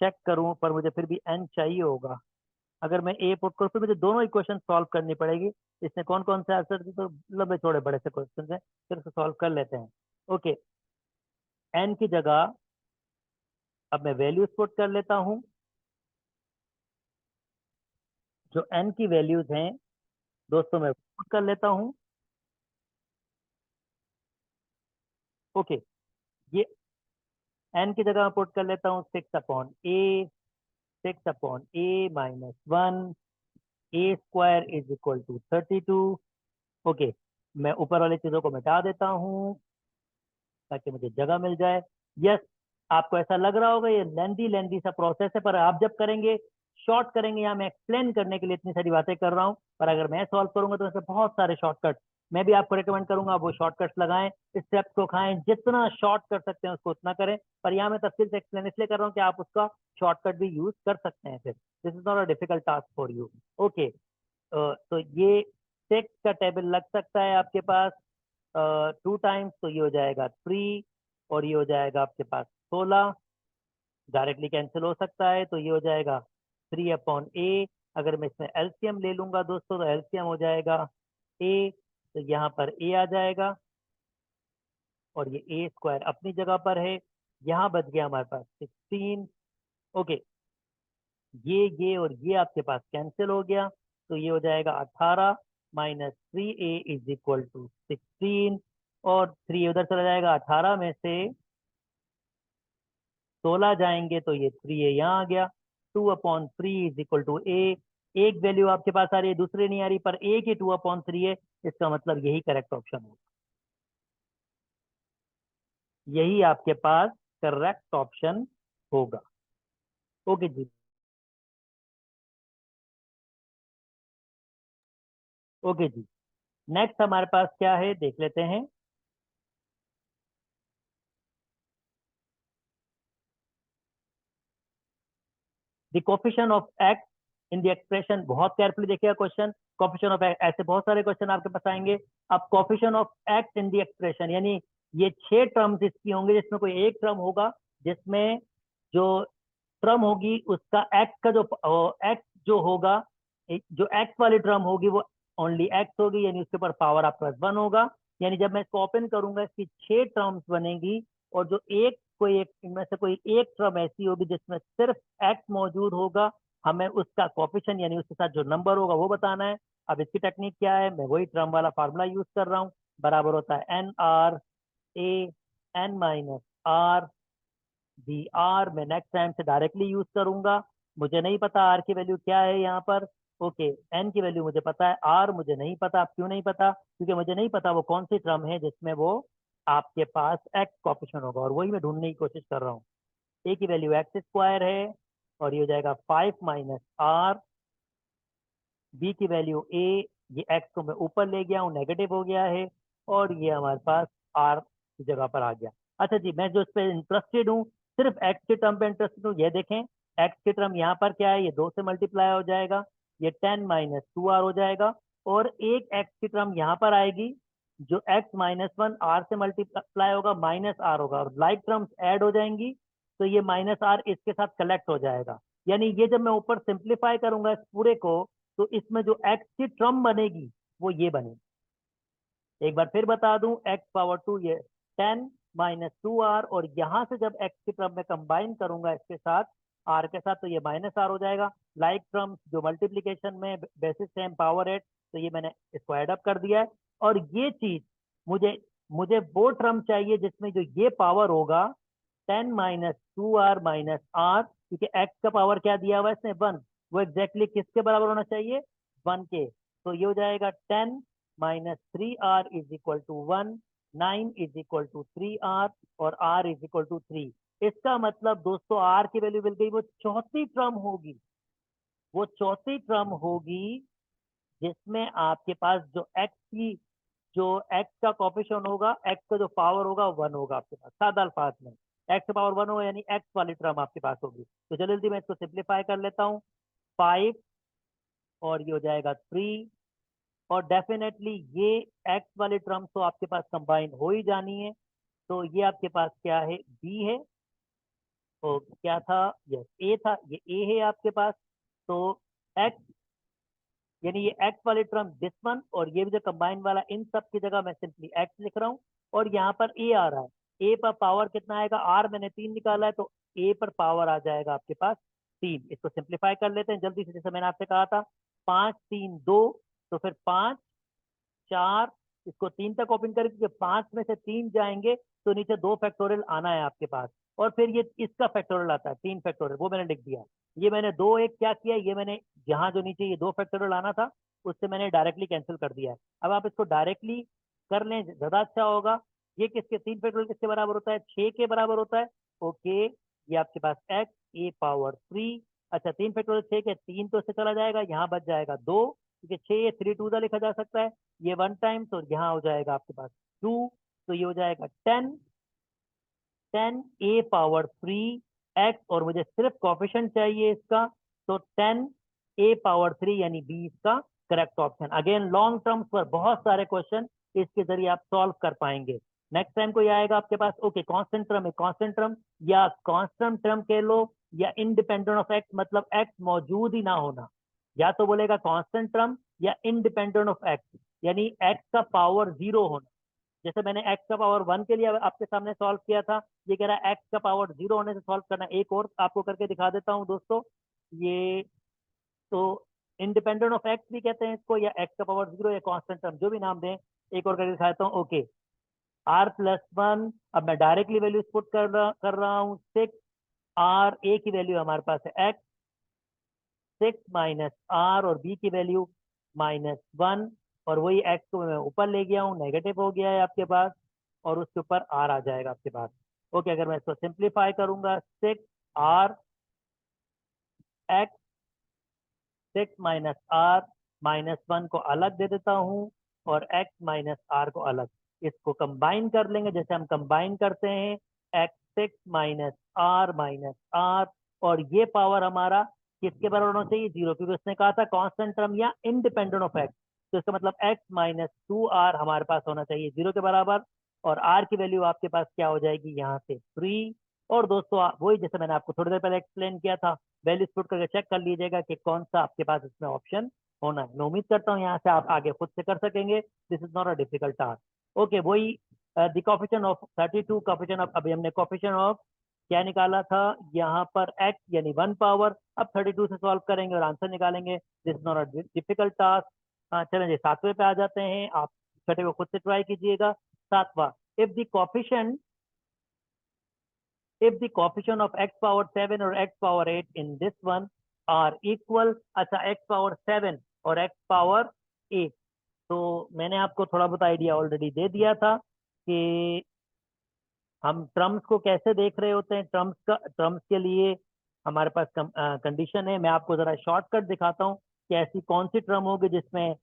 Speaker 1: चेक करूं, पर मुझे फिर भी n चाहिए होगा। अगर मैं a पुट करूँ, फिर मुझे दोनों इक्वेशन सॉल्व करनी पड़ेगी। इसने कौन कौन से आंसर दिए, तो लंबे थोड़े बड़े से क्वेश्चन है, फिर से सॉल्व कर लेते हैं। ओके, n की जगह अब मैं वैल्यूज पुट कर लेता हूँ, जो n की वैल्यूज हैं दोस्तों मैं पुट कर लेता हूँ। ओके, ये n की जगह मैं पुट कर लेता हूँ 6/a -1, a² = 32। ओके, मैं ऊपर वाली चीजों को मिटा देता हूँ ताकि मुझे जगह मिल जाए। यस, आपको ऐसा लग रहा होगा ये लेंदी लेंदी सा प्रोसेस है, पर आप जब करेंगे, शॉर्ट करेंगे, यहाँ मैं एक्सप्लेन करने के लिए इतनी सारी बातें कर रहा हूँ, पर अगर मैं सॉल्व करूंगा तो इसमें बहुत सारे शॉर्टकट मैं भी आपको रिकमेंड करूंगा, आप वो शॉर्टकट्स लगाएं, स्टेप्स को खाएं, जितना शॉर्ट कर सकते हैं उसको उतना करें। पर यहाँ मैं तफसील से एक्सप्लेन इसलिए कर रहा हूँ कि आप उसका शॉर्टकट भी यूज कर सकते हैं। फिर this is not a difficult task for you. Okay, तो ये 6 का टेबल लग सकता है आपके पास 2 टाइम्स, तो ये हो जाएगा 3, और ये हो जाएगा आपके पास 16, डायरेक्टली कैंसिल हो सकता है, तो ये हो जाएगा 3/a। अगर मैं इसमें एलसीएम ले लूंगा दोस्तों, तो एलसीएम हो जाएगा a, तो यहाँ पर a आ जाएगा, और ये a² अपनी जगह पर है। यहाँ बच गया हमारे पास 16। ओके, ये और ये आपके पास कैंसिल हो गया, तो ये हो जाएगा 18 -3a = 16, और 3 उधर चला जाएगा, 18 में से 16 जाएंगे तो ये 3a यहाँ आ गया। 2/3 इज इक्वल टू a। एक वैल्यू आपके पास आ रही है, दूसरी नहीं आ रही, पर a की 2/3 है, इसका मतलब यही करेक्ट ऑप्शन होगा। यही आपके पास करेक्ट ऑप्शन होगा। ओके जी। ओके जी, नेक्स्ट हमारे पास क्या है देख लेते हैं। The coefficient of x in the expression, बहुत केयरफुली देखिएगा क्वेश्चन। कोफिशिएंट ऑफ एक्स, ऐसे बहुत सारे क्वेश्चन आपके पास आएंगे। अब coefficient of x in the expression, यानी ये 6 टर्म्स इसकी होंगे, जिसमें कोई एक टर्म होगा जिसमें जो टर्म होगी उसका एक्स का जो एक्स जो होगा, जो एक्स वाली टर्म होगी वो ओनली एक्स होगी, यानी उसके ऊपर पावर आप +1 होगा। यानी जब मैं इसको ओपन करूंगा इसकी 6 टर्म्स बनेगी, और जो एक कोई एक इनमें से कोई एक टर्म ऐसी होगी जिसमें सिर्फ एक्स मौजूद होगा, हमें उसका कोफिशिएंट यानी उसके साथ जो नंबर होगा वो बताना है। अब इसकी टेक्निक क्या है, मैं वही टर्म वाला फार्मूला यूज कर रहा हूँ। बराबर होता है NR a n-r B R. मैं नेक्स्ट टाइम से डायरेक्टली यूज करूंगा। मुझे नहीं पता आर की वैल्यू क्या है यहाँ पर। ओके, एन की वैल्यू मुझे पता है, आर मुझे नहीं पता। अब क्यों नहीं पता? क्योंकि मुझे नहीं पता वो कौन सी टर्म है जिसमें वो आपके पास एक्स कॉपिशन होगा, और वही मैं ढूंढने की कोशिश कर रहा हूँ। ए की वैल्यू एक्स स्क्वायर है, और ये हो जाएगा 5 - r। बी की वैल्यू ए, ये एक्स को मैं ऊपर ले गया हूँ, नेगेटिव हो गया है, और ये हमारे पास आर की जगह पर आ गया। अच्छा जी, मैं जो इस पे इंटरेस्टेड हूँ, सिर्फ एक्स के टर्म पे इंटरेस्टेड हूँ। ये देखें, एक्स के टर्म यहाँ पर क्या है, ये 2 से मल्टीप्लाई हो जाएगा, ये 10 - 2r हो जाएगा। और एक एक्स की टर्म यहाँ पर आएगी, जो x-1 r से मल्टीप्लाई होगा, -r होगा, और लाइक टर्म्स ऐड हो जाएंगी, तो ये -r इसके साथ कलेक्ट हो जाएगा। यानी ये जब मैं ऊपर सिंप्लीफाई करूंगा इस पूरे को, तो इसमें जो एक्स की टर्म बनेगी वो ये बनेगी। एक बार फिर बता दूं, x⁻², ये 10 - 2r, और यहां से जब x की टर्म में कंबाइन करूंगा इसके साथ r के साथ, तो ये -r हो जाएगा। लाइक टर्म्स जो मल्टीप्लीकेशन में बेसिस सेम पावर 8, तो ये मैंने इसको ऐड अप कर दिया है। और ये चीज मुझे मुझे वो टर्म चाहिए जिसमें जो ये पावर होगा 10 - 2r - r, क्योंकि x का पावर क्या दिया हुआ है इसने, 1। वो एग्जैक्टली किसके बराबर होना चाहिए, 1 के। तो ये हो जाएगा 10 - 3r is equal to 1, 9 is equal to 3r, और r इज इक्वल टू 3। इसका मतलब दोस्तों r की वैल्यू मिल गई, वो चौथी टर्म होगी। वो चौथी टर्म होगी जिसमें आपके पास जो x की जो x का कॉफिशिएंट होगा, x का जो पावर होगा 1 होगा आपके पास। सादा अल्फाज में x पावर 1 होगा, यानी x वाली टर्म आपके पास होगी। तो जल्दी जल्दी मैं इसको सिंप्लीफाई कर लेता हूँ। 5, और ये हो जाएगा 3, और डेफिनेटली ये एक्स वाली टर्म तो आपके पास कंबाइन हो ही जानी है। तो ये आपके पास क्या है, बी है। तो क्या था, यस ए था, ये ए है आपके पास। तो एक्स, यानी ये एक्स वाली टर्म दिस वन, और ये भी जो कंबाइन वाला, इन सब की जगह मैं सिंपली एक्स लिख रहा हूँ। और यहाँ पर ए आ रहा है, ए पर पावर कितना आएगा, आर मैंने 3 निकाला है, तो ए पर पावर आ जाएगा आपके पास 3। इसको सिंप्लीफाई कर लेते हैं जल्दी से, जैसे मैंने आपसे कहा था। 5 3 2, तो फिर 5 4, इसको 3 तक ओपन करके, क्योंकि 5 में से 3 जाएंगे तो नीचे 2 फैक्टोरियल आना है आपके पास। और फिर ये इसका फैक्टोरियल आता है 3 फैक्टोरियल, वो मैंने लिख दिया। ये मैंने 2 एक क्या किया, ये मैंने जहां जो नीचे ये 2 फैक्टोरियल आना था उससे मैंने डायरेक्टली कैंसिल कर दिया है। अब आप इसको डायरेक्टली कर लें ज्यादा अच्छा होगा। ये किसके 3 फैक्टोरियल किसके बराबर होता है, 6 के बराबर होता है। ओके, ये आपके पास एक्स ए पावर 3। अच्छा, 3 फैक्टोरियल 6 के, 3 तो इससे चला जाएगा, यहाँ बच जाएगा 2, क्योंकि 6 ये 3 2 लिखा जा सकता है। ये 1 टाइम, तो यहाँ हो जाएगा आपके पास 2, तो ये हो जाएगा 10, 10 a⁻3 x, और मुझे सिर्फ कोफिशिएंट चाहिए इसका, तो 10 a⁻3, यानी बी इसका correct option. Again long terms पर बहुत सारे क्वेश्चन इसके जरिए आप सॉल्व कर पाएंगे। नेक्स्ट टाइम कोई आएगा आपके पास, ओके कांस्टेंट टर्म है, कांस्टेंट टर्म या कांस्टेंट टर्म कह लो, या इंडिपेंडेंट ऑफ एक्स, मतलब एक्स मौजूद ही ना होना। या तो बोलेगा कांस्टेंट टर्म या इंडिपेंडेंट ऑफ एक्स, यानी एक्स का पावर 0 होना। जैसे मैंने एक्स का पावर 1 के लिए आपके सामने सॉल्व किया था, ये कह रहा है एक्स का पावर 0 होने से सॉल्व करना। एक और आपको करके दिखा देता हूँ दोस्तों। ये तो इंडिपेंडेंट ऑफ एक्स भी कहते हैं इसको, या एक्स का पावर 0, या कांस्टेंट टर्म, जो भी नाम दें। एक और करके दिखाता हूँ। ओके, r + 1, अब मैं डायरेक्टली वैल्यूज पुट कर रहा हूँ 6 आर ए की वैल्यू हमारे पास है एक्स, 6 माइनस आर, और बी की वैल्यू -1, और वही एक्स को मैं ऊपर ले गया हूँ, नेगेटिव हो गया है आपके पास, और उसके ऊपर आर आ जाएगा आपके पास। ओके, अगर मैं इसको सिंप्लीफाई करूंगा, 6 आर एक्स, 6 - r -1 को अलग दे देता हूँ, और x - r को अलग। इसको कंबाइन कर लेंगे, जैसे हम कंबाइन करते हैं, x6 - r, और ये पावर हमारा किसके बराबर होना चाहिए? 0, क्योंकि उसने कहा था कांस्टेंट टर्म या इंडिपेंडेंट ऑफ x। तो इसका मतलब x - 2r हमारे पास होना चाहिए 0 के बराबर, और r की वैल्यू आपके पास क्या हो जाएगी? यहाँ से 3। और दोस्तों वही जैसे मैंने आपको थोड़ी देर पहले एक्सप्लेन किया था, वैल्यूज पुट करके चेक कर लीजिएगा कि कौन सा आपके पास इसमें ऑप्शन होना है। मैं उम्मीद करता हूँ यहाँ से आप आगे खुद से कर सकेंगे। This is not a difficult task. Okay, वही the coefficient of 32, coefficient of, अभी हमने कोफिशिएंट ऑफ क्या निकाला था यहाँ पर? x, यानी 1 पावर। अब 32 से सॉल्व करेंगे और आंसर निकालेंगे। This is not a difficult task. चलें जी, 7वें पे आ जाते हैं। आप छठे को खुद से ट्राई कीजिएगा। 7वां, if the coefficient if the coefficient of x power 7 or x power 8 in this one are equal। अच्छा, x power 7 और x power 8, तो मैंने आपको थोड़ा बहुत आइडिया ऑलरेडी दे दिया था कि हम ट्रम्स को कैसे देख रहे होते हैं। ट्रम्स के लिए हमारे पास कंडीशन है। मैं आपको जरा शॉर्टकट दिखाता हूँ कि ऐसी कौन सी ट्रम होगी जिसमें,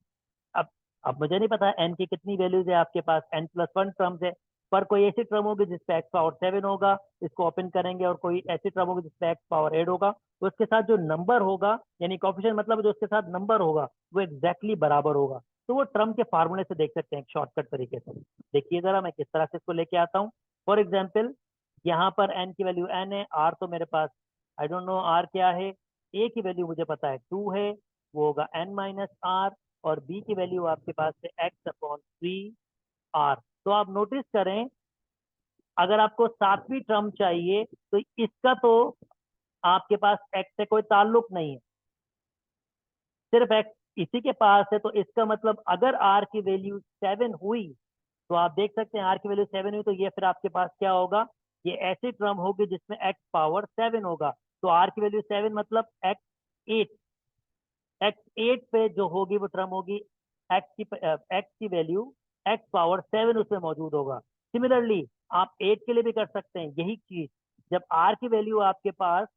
Speaker 1: अब अब मुझे नहीं पता एन की कितनी वैल्यूज है आपके पास, n+1 टर्म्स है, पर कोई ऐसी टर्म होगी जिसपे एक्स पावर 7 होगा, इसको ओपन करेंगे, और कोई ऐसी टर्म होगी जिसपे एक्स पावर 8 होगा, तो उसके साथ जो नंबर होगा, यानी कोफिशिएंट मतलब जो उसके साथ नंबर होगा, वो एग्जैक्टली बराबर होगा। तो वो टर्म के फार्मूले से देख सकते हैं एक शॉर्टकट तरीके से। देखिए जरा मैं किस तरह से इसको लेके आता हूँ। फॉर एग्जाम्पल, यहाँ पर एन की वैल्यू एन है, आर तो मेरे पास आई डोंट नो आर क्या है, ए की वैल्यू मुझे पता है 2 है, वो होगा n - r, और बी की वैल्यू आपके पास है x/3r। तो आप नोटिस करें, अगर आपको सातवीं टर्म चाहिए तो इसका तो आपके पास x से कोई ताल्लुक नहीं है, सिर्फ x इसी के पास है। तो इसका मतलब अगर r की वैल्यू 7 हुई, तो आप देख सकते हैं r की वैल्यू 7 हुई, तो ये फिर आपके पास क्या होगा? ये ऐसी टर्म होगी जिसमें x पावर 7 होगा। तो r की वैल्यू 7 मतलब x8, x8 पे जो होगी वो टर्म होगी, x की वैल्यू x पावर 7 उसमें मौजूद होगा। सिमिलरली आप 8 के लिए भी कर सकते हैं यही चीज। जब r की वैल्यू आपके पास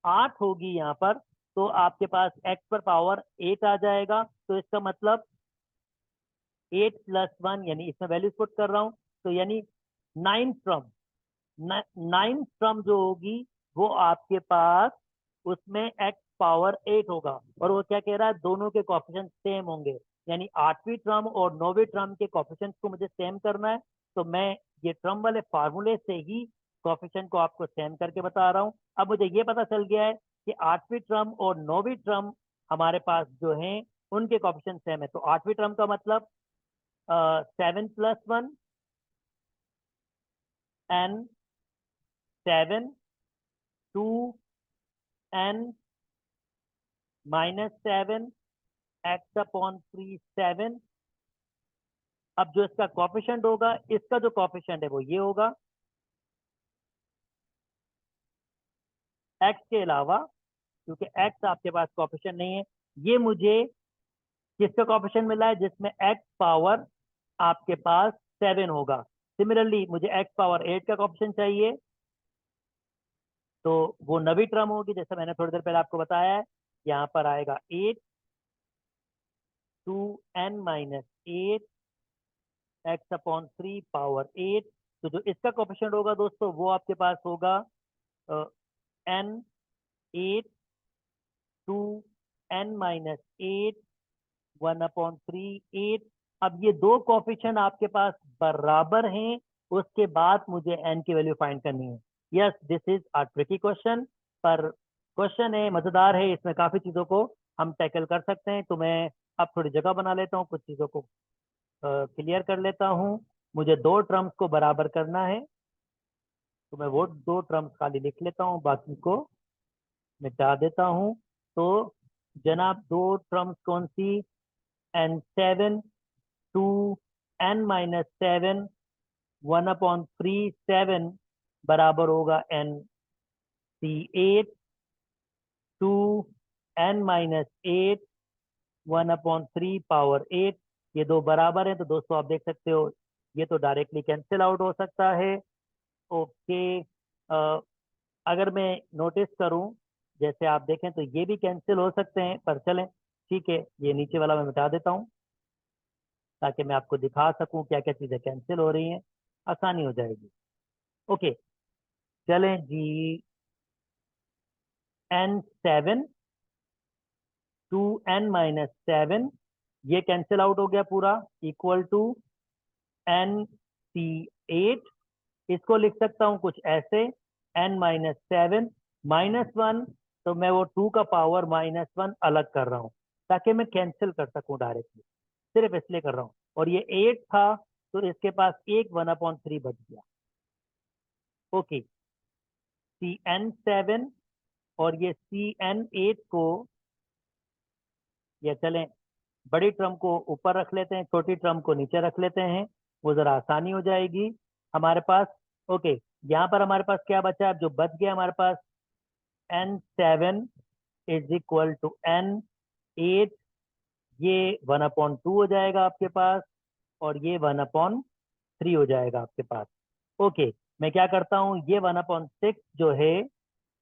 Speaker 1: 8 होगी यहाँ पर, तो आपके पास x पर पावर 8 आ जाएगा। तो इसका मतलब 8+1, यानी इसमें वैल्यूज पुट कर रहा हूँ, तो यानी 9 टर्म, 9 टर्म जो होगी वो आपके पास उसमें x पावर 8 होगा। और वो क्या कह रहा है? दोनों के कोफिशिएंट सेम होंगे, यानी 8वीं टर्म और 9वीं टर्म के कोफिशिएंट को मुझे सेम करना है। तो मैं ये टर्म वाले फार्मूले से ही कोफिशिएंट को आपको सेम करके बता रहा हूँ। अब मुझे ये पता चल गया है कि 8वीं टर्म और 9वीं टर्म हमारे पास जो है उनके कोफिशिएंट सेम है। तो 8वीं टर्म का मतलब 7+1 n, 7, 2n -7, x/3 7। अब जो इसका कॉफिशिएंट होगा, इसका जो कॉफिशिएंट है वो ये होगा, x के अलावा, क्योंकि x आपके पास कॉफिशिएंट नहीं है। ये मुझे किसका कॉफिशिएंट मिला है? जिसमें x पावर आपके पास 7 होगा। सिमिलरली मुझे x पावर 8 का कॉफिशिएंट चाहिए, तो वो नवी टर्म होगी, जैसे मैंने थोड़ी देर पहले आपको बताया है। यहाँ पर आएगा 8, 2n - 8, x/3 पावर 8। तो जो इसका कोफिशिएंट होगा दोस्तों, वो आपके पास होगा n8, 2n - 8, 1/3 8। अब ये दो कोफिशिएंट आपके पास बराबर हैं, उसके बाद मुझे n की वैल्यू फाइंड करनी है। Yes, this is a tricky question, पर क्वेश्चन है, मजेदार है, इसमें काफी चीजों को हम टैकल कर सकते हैं। तो मैं अब थोड़ी जगह बना लेता हूँ, कुछ चीजों को क्लियर कर लेता हूँ। मुझे दो टर्म्स को बराबर करना है, तो मैं वो दो टर्म्स खाली लिख लेता हूँ, बाकी को मिटा देता हूँ। तो जनाब, दो टर्म्स कौन सी? n7, 2n - 7, 1/3 7 बराबर होगा n C8 to n-8 1/3 power 8, ये दो बराबर है तो दोस्तों आप देख सकते हो ये तो डायरेक्टली कैंसिल आउट हो सकता है। ओके, अगर मैं नोटिस करूं, जैसे आप देखें तो ये भी कैंसिल हो सकते हैं, पर चलें ठीक है, ये नीचे वाला मैं मिटा देता हूं ताकि मैं आपको दिखा सकूं क्या क्या चीजें कैंसिल हो रही हैं, आसानी हो जाएगी। ओके, चलें जी। n7 टू n-7, ये कैंसिल आउट हो गया पूरा, इक्वल टू n-C8, इसको लिख सकता हूं कुछ ऐसे, n-7 -1, तो मैं वो 2 का पावर -1 अलग कर रहा हूं ताकि मैं कैंसिल कर सकूं डायरेक्टली, सिर्फ इसलिए कर रहा हूं। और ये 8 था तो इसके पास एक 1/3 बच गया। ओके, Cn7 और ये Cn8 को, या चलें बड़ी ट्रम को ऊपर रख लेते हैं, छोटी ट्रम को नीचे रख लेते हैं, वो जरा आसानी हो जाएगी हमारे पास। ओके, यहाँ पर हमारे पास क्या बचा है, जो बच गया हमारे पास n7 is equal to n8, ये 1/2 हो जाएगा आपके पास, और ये 1/3 हो जाएगा आपके पास। ओके, मैं क्या करता हूँ, ये 1/6 जो है,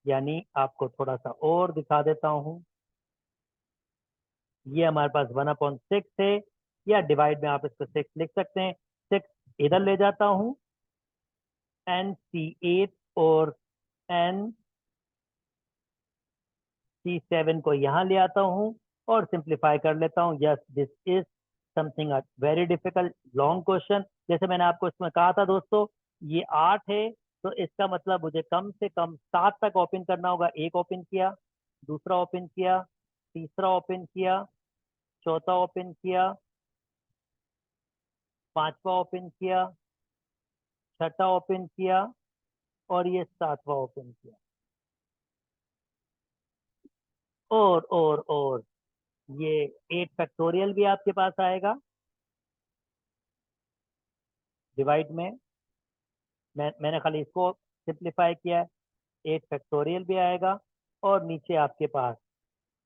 Speaker 1: यानी आपको थोड़ा सा और दिखा देता हूँ, ये हमारे पास 1/6 है, या डिवाइड में आप इसको 6 लिख सकते हैं। 6 इधर ले जाता हूँ, n-C8 और n-C7 को यहाँ ले आता हूँ और सिंप्लीफाई कर लेता हूँ। Yes, this is something very difficult long question. जैसे मैंने आपको इसमें कहा था दोस्तों, ये 8 है तो इसका मतलब मुझे कम से कम 7 तक ओपन करना होगा। एक ओपन किया, दूसरा ओपन किया, तीसरा ओपन किया, चौथा ओपन किया, पांचवा ओपन किया, छठा ओपन किया, और ये सातवां ओपन किया। और ये 8 फैक्टोरियल भी आपके पास आएगा डिवाइड में। मैंने खाली इसको सिंप्लीफाई किया है, 8 फैक्टोरियल भी आएगा। और नीचे आपके पास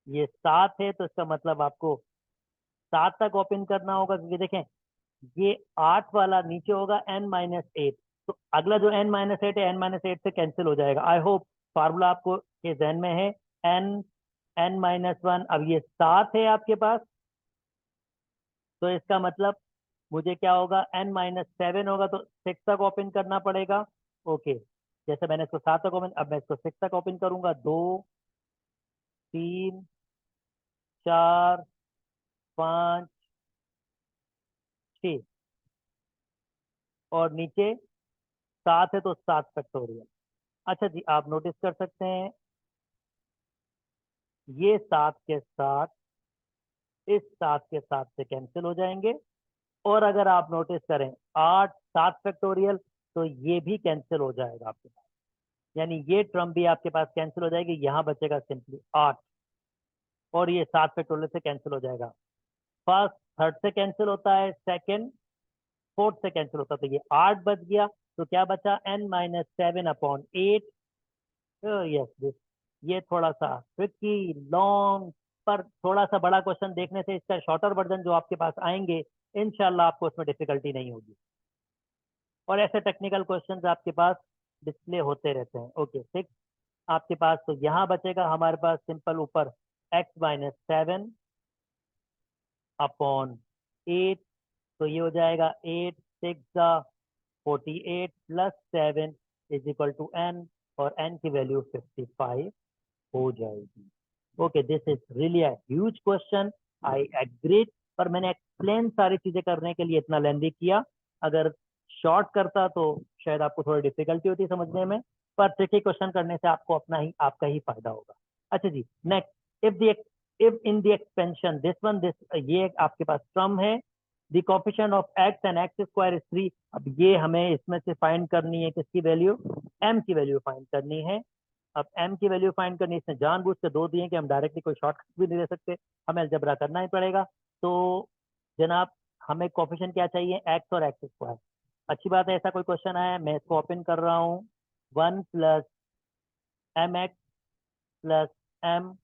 Speaker 1: ये 7 है तो इसका मतलब आपको 7 तक ओपन करना होगा, क्योंकि देखें ये 8 वाला नीचे होगा n-8, तो अगला जो n-8 है n-8 से कैंसिल हो जाएगा। आई होप फार्मूला आपको ये जहन में है। n-1, अब ये 7 है आपके पास, तो इसका मतलब मुझे क्या होगा, n-7 होगा तो 6 तक ओपन करना पड़ेगा। ओके, जैसे मैंने इसको 7 तक ओपन, अब मैं इसको 6 तक ओपन करूंगा, 2, 3, 4, 5, 6, और नीचे 7 है तो 7 फैक्टोरियल। अच्छा जी, आप नोटिस कर सकते हैं ये 7 के साथ इस 7 के साथ से कैंसिल हो जाएंगे। और अगर आप नोटिस करें 8 7 फैक्टोरियल, तो ये भी कैंसिल हो जाएगा आपके पास, यानी ये टर्म भी आपके पास कैंसिल हो जाएगी। यहाँ बचेगा सिंपली 8, और ये 7 फैक्टोरियल से कैंसिल हो जाएगा। फर्स्ट थर्ड से कैंसिल होता है, सेकंड फोर्थ से कैंसिल होता है, तो ये 8 बच गया। तो क्या बचा, n-7/8। यस, ये थोड़ा सा ट्रिकी लॉन्ग, पर थोड़ा सा बड़ा क्वेश्चन देखने से इसका शॉर्टर वर्जन जो आपके पास आएंगे, इंशाल्लाह आपको उसमें डिफिकल्टी नहीं होगी। और ऐसे टेक्निकल क्वेश्चंस आपके पास डिस्प्ले होते रहते हैं। ओके, 6 आपके पास, तो यहाँ बचेगा हमारे पास सिंपल ऊपर x-7/8, तो ये हो जाएगा 8 6 48 plus 7 is equal to n, और n की वैल्यू 55 हो जाएगी। Okay, this is really a huge question, I agree, पर मैंने एक्सप्लेन सारी चीजें करने के लिए इतना लेंदी किया। अगर शॉर्ट करता तो शायद आपको थोड़ी डिफिकल्टी होती समझने में, पर ट्रिकी क्वेश्चन करने से आपको अपना ही आपका ही फायदा होगा। अच्छा जी, next, if in the expansion this, ये आपके पास टर्म है, the coefficient of x and x square is 3। अब ये हमें इसमें से फाइंड करनी है, किसकी वैल्यू, m की वैल्यू फाइंड करनी है। अब m की वैल्यू फाइंड करनी है, इसने जानबूझ के दो दिए कि हम डायरेक्टली कोई शॉर्टकट भी नहीं ले सकते, हमें अलजबरा करना ही पड़ेगा। तो जनाब, हमें कोफिशिएंट क्या चाहिए, x और x स्क्वायर। अच्छी बात है, ऐसा कोई क्वेश्चन आया, मैं इसको ओपन कर रहा हूँ, 1 plus M X plus M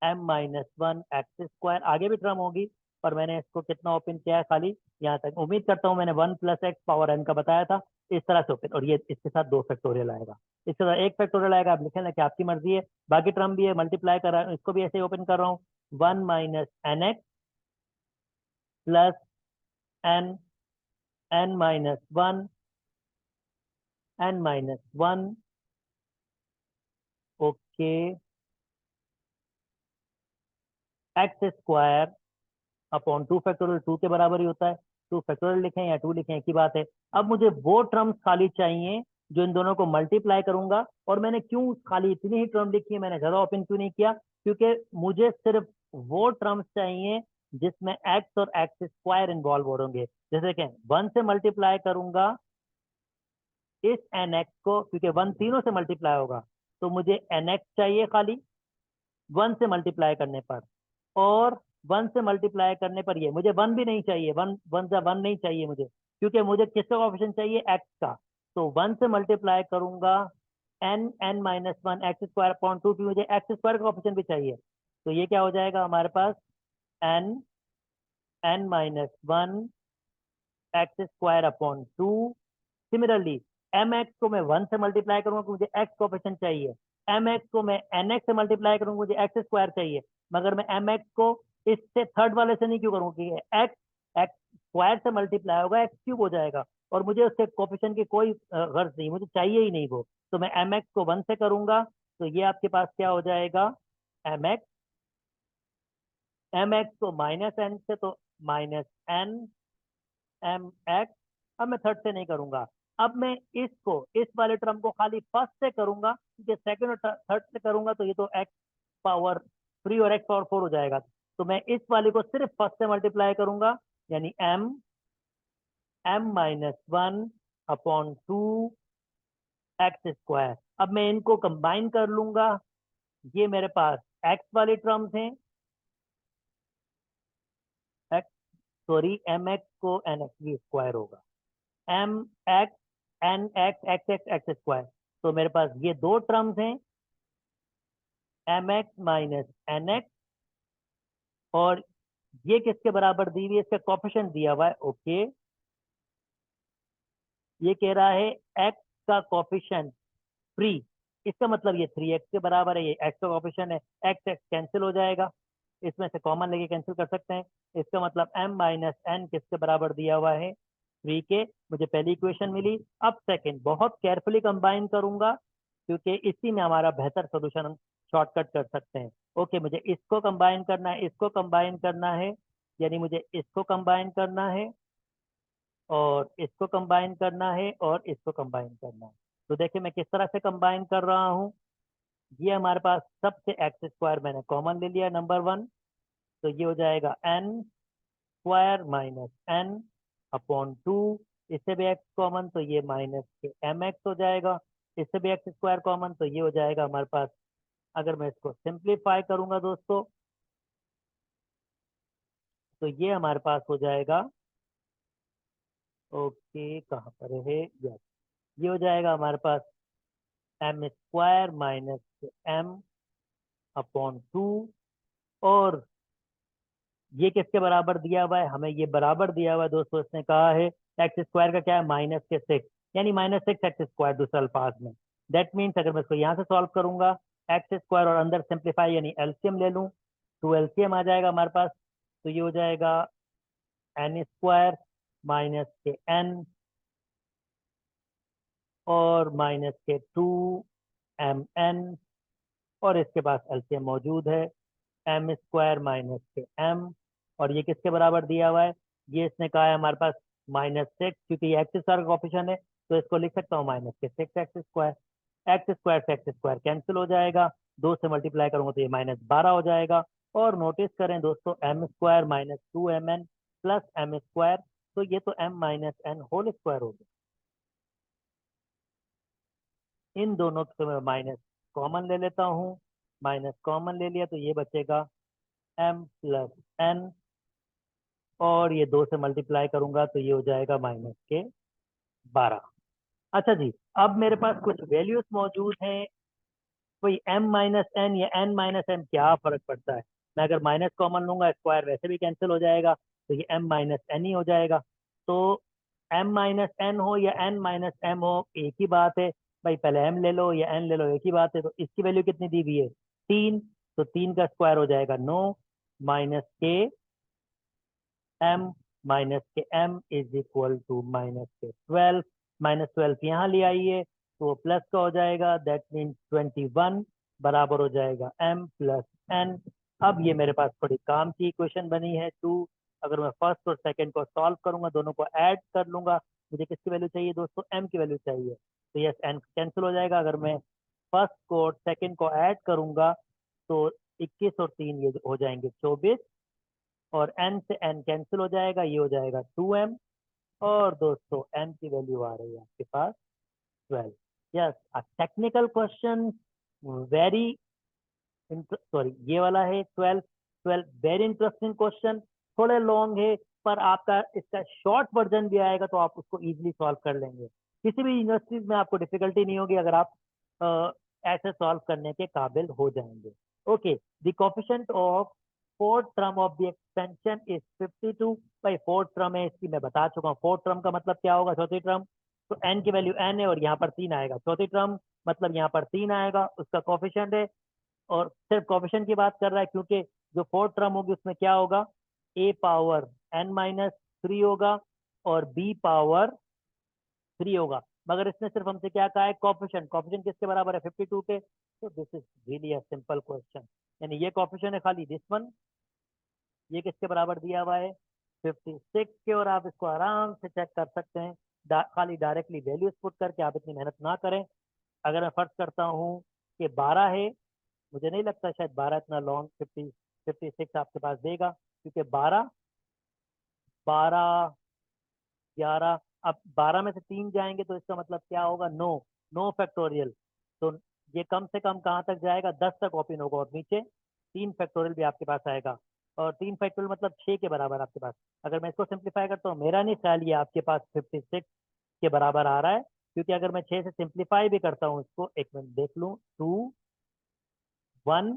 Speaker 1: M minus one x square, आगे भी टर्म होगी पर मैंने इसको कितना ओपन किया है खाली यहाँ तक। उम्मीद करता हूँ मैंने one plus X power N का बताया था, इस तरह से ओपन, और ये इसके साथ दो फैक्टोरियल आएगा, इसके साथ एक फैक्टोरियल आएगा, आप लिखें ना कि आपकी मर्जी है। बाकी टर्म भी है, मल्टीप्लाई कर रहा हूँ, इसको भी ऐसे ही ओपन कर रहा हूँ, one minus N X plus N N minus one N minus one, okay, X square upon two factorial, two के बराबर ही होता है, टू फैक्टोरियल लिखें या टू लिखें एक ही बात है। अब मुझे वो टर्म्स खाली चाहिए जो इन दोनों को मल्टीप्लाई करूंगा, और मैंने क्यों खाली इतनी ही टर्म लिखी है, मैंने ज्यादा ओपन क्यों नहीं किया, क्योंकि मुझे सिर्फ वो टर्म्स चाहिए जिसमें एक्स और एक्स स्क्वायर इन्वॉल्व हो होंगे। जैसे कि वन से मल्टीप्लाई करूंगा इस एन एक्स को, क्योंकि वन तीनों से मल्टीप्लाई होगा, तो मुझे एन एक्स चाहिए खाली वन से मल्टीप्लाई करने पर, और वन से मल्टीप्लाई करने पर ये मुझे वन भी नहीं चाहिए, वन वन से वन नहीं चाहिए मुझे, क्योंकि मुझे किसका ऑप्शन चाहिए, एक्स का। तो वन से मल्टीप्लाई करूंगा n N minus one x square upon two, मुझे एक्स स्क्वायर का ऑप्शन भी चाहिए। तो ये क्या हो जाएगा हमारे पास, n N minus one x square upon two. Similarly m x को मैं वन से मल्टीप्लाई करूंगा क्योंकि मुझे एक्स कोएफिशिएंट चाहिए, एम एक्स को मैं एन एक्स से मल्टीप्लाई करूंगा मुझे एक्स स्क्वायर चाहिए, मगर मैं एम एक्स को इससे थर्ड वाले से नहीं क्यों करूंगा, क्योंकि एक्स एक्स स्क्वायर से मल्टीप्लाई होगा एक्स क्यूब हो जाएगा, और मुझे उसके कोएफिशिएंट की कोई गर्ज नहीं, मुझे चाहिए ही नहीं वो। तो मैं एम एक्स को वन से करूंगा, तो ये आपके पास क्या हो जाएगा, एम एक्स, एम एक्स को माइनस एन से तो माइनस एन एम एक्स। अब मैं थर्ड से नहीं करूंगा, अब मैं इसको इस वाले टर्म को खाली फर्स्ट से करूंगा, क्योंकि सेकंड और थर्ड से करूंगा तो ये तो एक्स पावर थ्री और एक्स पावर फोर हो जाएगा। तो मैं इस वाले को सिर्फ फर्स्ट से मल्टीप्लाई करूंगा, यानी M M minus one upon two X square. अब मैं इनको कंबाइन कर लूंगा, ये मेरे पास एक्स वाले टर्म्स हैं, एक्स, सॉरी एम एक्स को एन एक्स भी स्क्वायर होगा, M X N X X X X square. तो मेरे पास ये दो टर्म्स हैं, M X minus N X, और ये किसके बराबर दी हुई है, इसका कोफिशिएंट दिया हुआ है, ओके। ये कह रहा है एक्स का कोफिशिएंट थ्री, इसका मतलब ये थ्री एक्स के बराबर है, ये एक्स का कोफिशिएंट है, एक्स एक्स कैंसिल हो जाएगा, इसमें से कॉमन लेके कैंसिल कर सकते हैं। इसका मतलब एम माइनस एन किसके बराबर दिया हुआ है, थ्री के। मुझे पहली इक्वेशन मिली। अब सेकंड बहुत केयरफुली कंबाइन करूंगा, क्योंकि इसी में हमारा बेहतर सोल्यूशन हम शॉर्टकट कर सकते हैं। ओके, मुझे इसको कंबाइन करना है, इसको कंबाइन करना है, यानी मुझे इसको कंबाइन करना है और इसको कंबाइन करना है और इसको कंबाइन करना है। तो देखिए मैं किस तरह से कंबाइन कर रहा हूँ। ये हमारे पास सबसे एक्स स्क्वायर मैंने कॉमन ले लिया नंबर वन, तो ये हो जाएगा N square minus N upon two, इससे भी एक्स कॉमन तो ये माइनस के एम एक्स हो जाएगा, इससे भी एक्स स्क्वायर कॉमन तो ये हो जाएगा हमारे पास। अगर मैं इसको सिंप्लीफाई करूंगा दोस्तों, तो ये हमारे पास हो जाएगा, ओके कहाँ पर है, यस, ये हो जाएगा हमारे पास m square minus m upon two, और ये किसके बराबर दिया हुआ है, हमें ये बराबर दिया हुआ है दोस्तों, इसने कहा है एक्स स्क्वायर का क्या है, माइनस के सिक्स, यानी माइनस सिक्स एक्स स्क्वायर दूसरे अल्फाज में। दैट मीन्स अगर मैं इसको यहाँ से सॉल्व करूंगा, एक्स स्क्वायर और अंदर सिंप्लीफाई यानी एलसीएम ले लूँ, तो एलसीएम आ जाएगा हमारे पास, तो ये हो जाएगा एन स्क्वायर माइनस के एन और माइनस के टू एम एन, और इसके पास एलसीएम मौजूद है, एम स्क्वायर माइनस के एम, और ये किसके बराबर दिया हुआ है, ये इसने कहा है हमारे पास माइनस सिक्स, क्योंकि ये एक्स स्क्वायर का ऑप्शन है, तो इसको लिख सकता हूँ माइनस के six x square. X square से एक्स स्क्वायर कैंसिल हो जाएगा, दो से मल्टीप्लाई करूंगा तो ये माइनस बारह हो जाएगा। और नोटिस करें दोस्तों, M square minus two M N plus M square, तो ये तो M minus N whole square हो गया। इन दोनों से मैं माइनस कॉमन ले लेता हूँ, माइनस कॉमन ले लिया तो ये बचेगा एम प्लस एन, और ये दो से मल्टीप्लाई करूंगा तो ये हो जाएगा माइनस के बारह। अच्छा जी, अब मेरे पास कुछ वैल्यूज मौजूद हैं, कोई m माइनस एन या n माइनस m, क्या फर्क पड़ता है। मैं अगर माइनस कॉमन लूंगा, स्क्वायर वैसे भी कैंसिल हो जाएगा, तो ये m माइनस एन ही हो जाएगा। तो m माइनस एन हो या n माइनस m हो, एक ही बात है भाई, पहले m ले लो या n ले लो, एक ही बात है। तो इसकी वैल्यू कितनी दी हुई है, 3, तो 3 का स्क्वायर हो जाएगा 9, minus K m minus K m is equal to minus K 12, -12 यहाँ ले आइए तो वो प्लस का हो जाएगा, दैट मीन्स 21 बराबर हो जाएगा m प्लस n। अब ये मेरे पास थोड़ी काम की इक्वेशन बनी है 2। अगर मैं फर्स्ट और सेकंड को सॉल्व करूंगा, दोनों को ऐड कर लूंगा, मुझे किसकी वैल्यू चाहिए दोस्तों, m की वैल्यू चाहिए। तो यस, n कैंसिल हो जाएगा। अगर मैं फर्स्ट को और सेकंड को ऐड करूंगा तो 21 और 3 ये हो जाएंगे 24, और n से n कैंसिल हो जाएगा, ये हो जाएगा 2m। और दोस्तों m की वैल्यू आ रही है आपके पास 12। Yes, a technical question, very sorry, ये वाला है 12। 12 वेरी इंटरेस्टिंग क्वेश्चन, थोड़े लॉन्ग है, पर आपका इसका शॉर्ट वर्जन भी आएगा तो आप उसको इजीली सॉल्व कर लेंगे। किसी भी यूनिवर्सिटीज में आपको डिफिकल्टी नहीं होगी अगर आप ऐसे सॉल्व करने के काबिल हो जाएंगे। Okay, the coefficient of fourth term of the expansion is 52। भाई फोर्थ टर्म है इसकी, मैं बता चुका हूँ फोर्थ टर्म का मतलब क्या होगा, चौथी टर्म। तो n की वैल्यू n है और यहाँ पर 3 आएगा, चौथी टर्म मतलब यहाँ पर 3 आएगा, उसका कोफिशिएंट है। और सिर्फ कोफिशिएंट की बात कर रहा है क्योंकि जो फोर्थ टर्म होगी उसमें क्या होगा, a पावर n माइनस 3 होगा और b पावर 3 होगा। मगर इसने सिर्फ हमसे क्या कहा है, कोफिशिएंट। कोफिशिएंट किसके बराबर है, 52 के। तो this is really a simple question, यानी ये कोफिशिएंट है खाली दिस वन, ये किसके बराबर दिया हुआ है, 56 के। और आप इसको आराम से चेक कर सकते हैं, खाली डायरेक्टली वैल्यूज पुट करके, आप इतनी मेहनत ना करें। अगर मैं फर्ज करता हूँ कि 12 है, मुझे नहीं लगता शायद 12 इतना लॉन्ग 56 आपके पास देगा, क्योंकि 12, 12, 11, अब 12 में से 3 जाएंगे तो इसका मतलब क्या होगा, 9, 9 फैक्टोरियल। तो ये कम से कम कहाँ तक जाएगा, 10 तक ओपन होगा, और नीचे 3 फैक्टोरियल भी आपके पास आएगा। और 3 फैक्टोरियल मतलब 6 के बराबर आपके पास। अगर मैं इसको सिंप्लीफाई करता हूँ, मेरा नहीं ख्याल ये आपके पास 56 के बराबर आ रहा है, क्योंकि अगर मैं 6 से सिंप्लीफाई भी करता हूँ इसको, एक मिनट देख लूँ, 2, 1,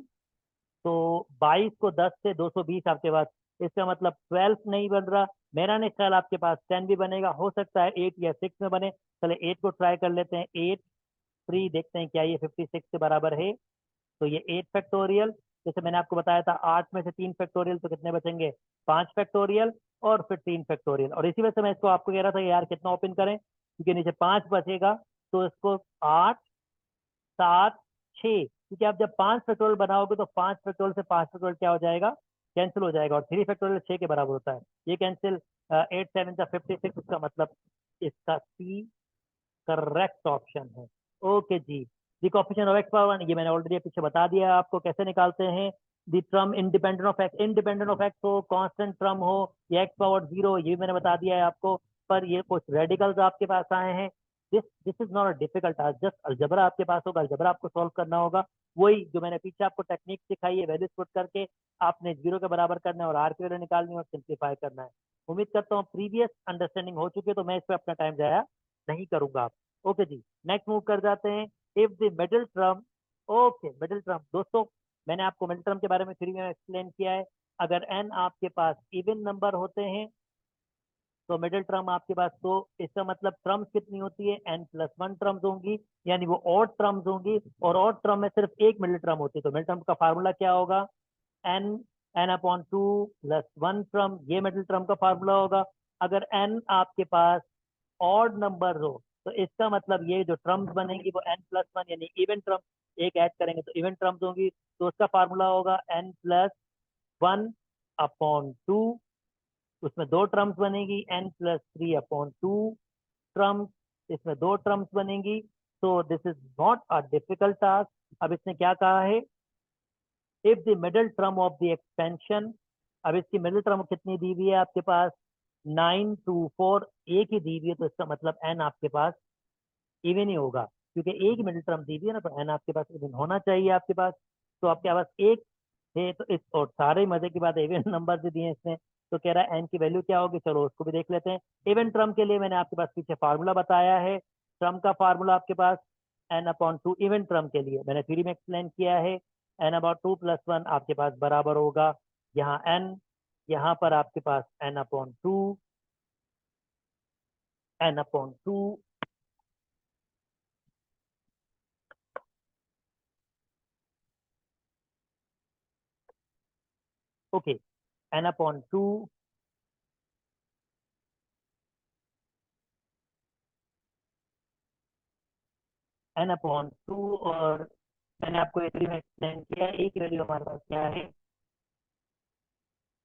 Speaker 1: तो 22 को 10 से 220 आपके पास, इसका मतलब 12 नहीं बन रहा। मेरा नहीं ख्याल आपके पास 10 भी बनेगा, हो सकता है 8 या 6 में बने। चले 8 को ट्राई कर लेते हैं, 8 3, देखते हैं क्या ये 56 के बराबर है। तो ये 8 फैक्टोरियल, जैसे मैंने आपको बताया था 8 में से 3 फैक्टोरियल, तो कितने बचेंगे, 5 फैक्टोरियल और फिर 3 फैक्टोरियल। और इसी वजह से मैं इसको आपको कह रहा था कि यार कितना ओपन करें, क्योंकि नीचे 5 बचेगा, तो इसको 8, 7, 6, क्योंकि आप जब 5 फैक्टोरियल बनाओगे तो 5 फैक्टोरियल से 5 फैक्टोरियल क्या हो जाएगा, कैंसिल हो जाएगा, और 3 फैक्टोरियल 6 के बराबर होता है, ये कैंसिल। 8 7 का 56, इसका मतलब इसका सी करेक्ट ऑप्शन है। ओके जी, the coefficient of X power 1, ये मैंने ऑलरेडी पीछे बता दिया है आपको कैसे निकालते हैं। The term independent of x, independent of x हो, कांस्टेंट ट्रम हो, या एक्स पावर 0, ये मैंने बता दिया है आपको। पर ये कुछ रेडिकल्स आपके पास आए हैं, this this is not a difficult task, just algebra आपके पास होगा, अलजबरा आपको सॉल्व करना होगा। वही जो मैंने पीछे आपको टेक्निक सिखाई है, वैल्यूज पुट करके आपने 0 के बराबर करना है और आर की वैल्यू निकालनी है और सिंप्लीफाई करना है। उम्मीद करता हूँ प्रीवियस अंडरस्टैंडिंग हो चुकी है, तो मैं इस पर अपना टाइम जाया नहीं करूंगा। ओके जी, नेक्स्ट मूव कर जाते हैं। If the middle term, okay middle term दोस्तों, मैंने आपको मिडिल टर्म के बारे में फ्री में एक्सप्लेन किया है। अगर एन आपके पास इवन नंबर होते हैं तो मिडिल टर्म आपके पास, तो इसका मतलब टर्म्स कितनी होती है, n प्लस 1 टर्म्स होंगी, यानी वो ऑड टर्म्स होंगी, और ऑड टर्म में सिर्फ एक मिडिल टर्म होती है। तो मिडिल टर्म का फार्मूला क्या होगा, n, n/2 प्लस 1 टर्म, ये मिडिल टर्म का फार्मूला होगा। अगर n आपके पास ऑड नंबर हो तो इसका मतलब ये जो टर्म्स बनेंगी वो n प्लस 1, यानी इवन टर्म एक ऐड करेंगे तो इवन टर्म्स होंगी। तो उसका फार्मूला होगा n प्लस 1/2, उसमें दो टर्म्स बनेगी, n प्लस 3/2 टर्म्स, इसमें दो टर्म्स बनेंगी। तो this is not a difficult task. अब इसने क्या कहा है, if the middle term of the expansion, अब इसकी मिडिल टर्म कितनी दी हुई है आपके पास, 9, 2, 4, एक ही दी हुई है, तो इसका मतलब n आपके पास इवन ही होगा, क्योंकि एक ही मिडिल टर्म दी हुई है ना, तो n आपके पास इवन होना चाहिए आपके पास। तो आपके पास एक है, तो इस और सारे मजे की बात है, इवन नंबर भी दिए हैं इसने। तो कह रहा है n की वैल्यू क्या होगी, चलो उसको भी देख लेते हैं। इवन टर्म के लिए मैंने आपके पास पीछे फार्मूला बताया है, टर्म का फार्मूला आपके पास n/2 इवन टर्म के लिए मैंने थ्योरी में एक्सप्लेन किया है, n/2 + 1 आपके पास बराबर होगा यहाँ n, यहाँ पर आपके पास n/2 ओके, n/2 n/2 और मैंने आपको एक में एक्सप्लेन किया, एक वैल्यू हमारे पास क्या है,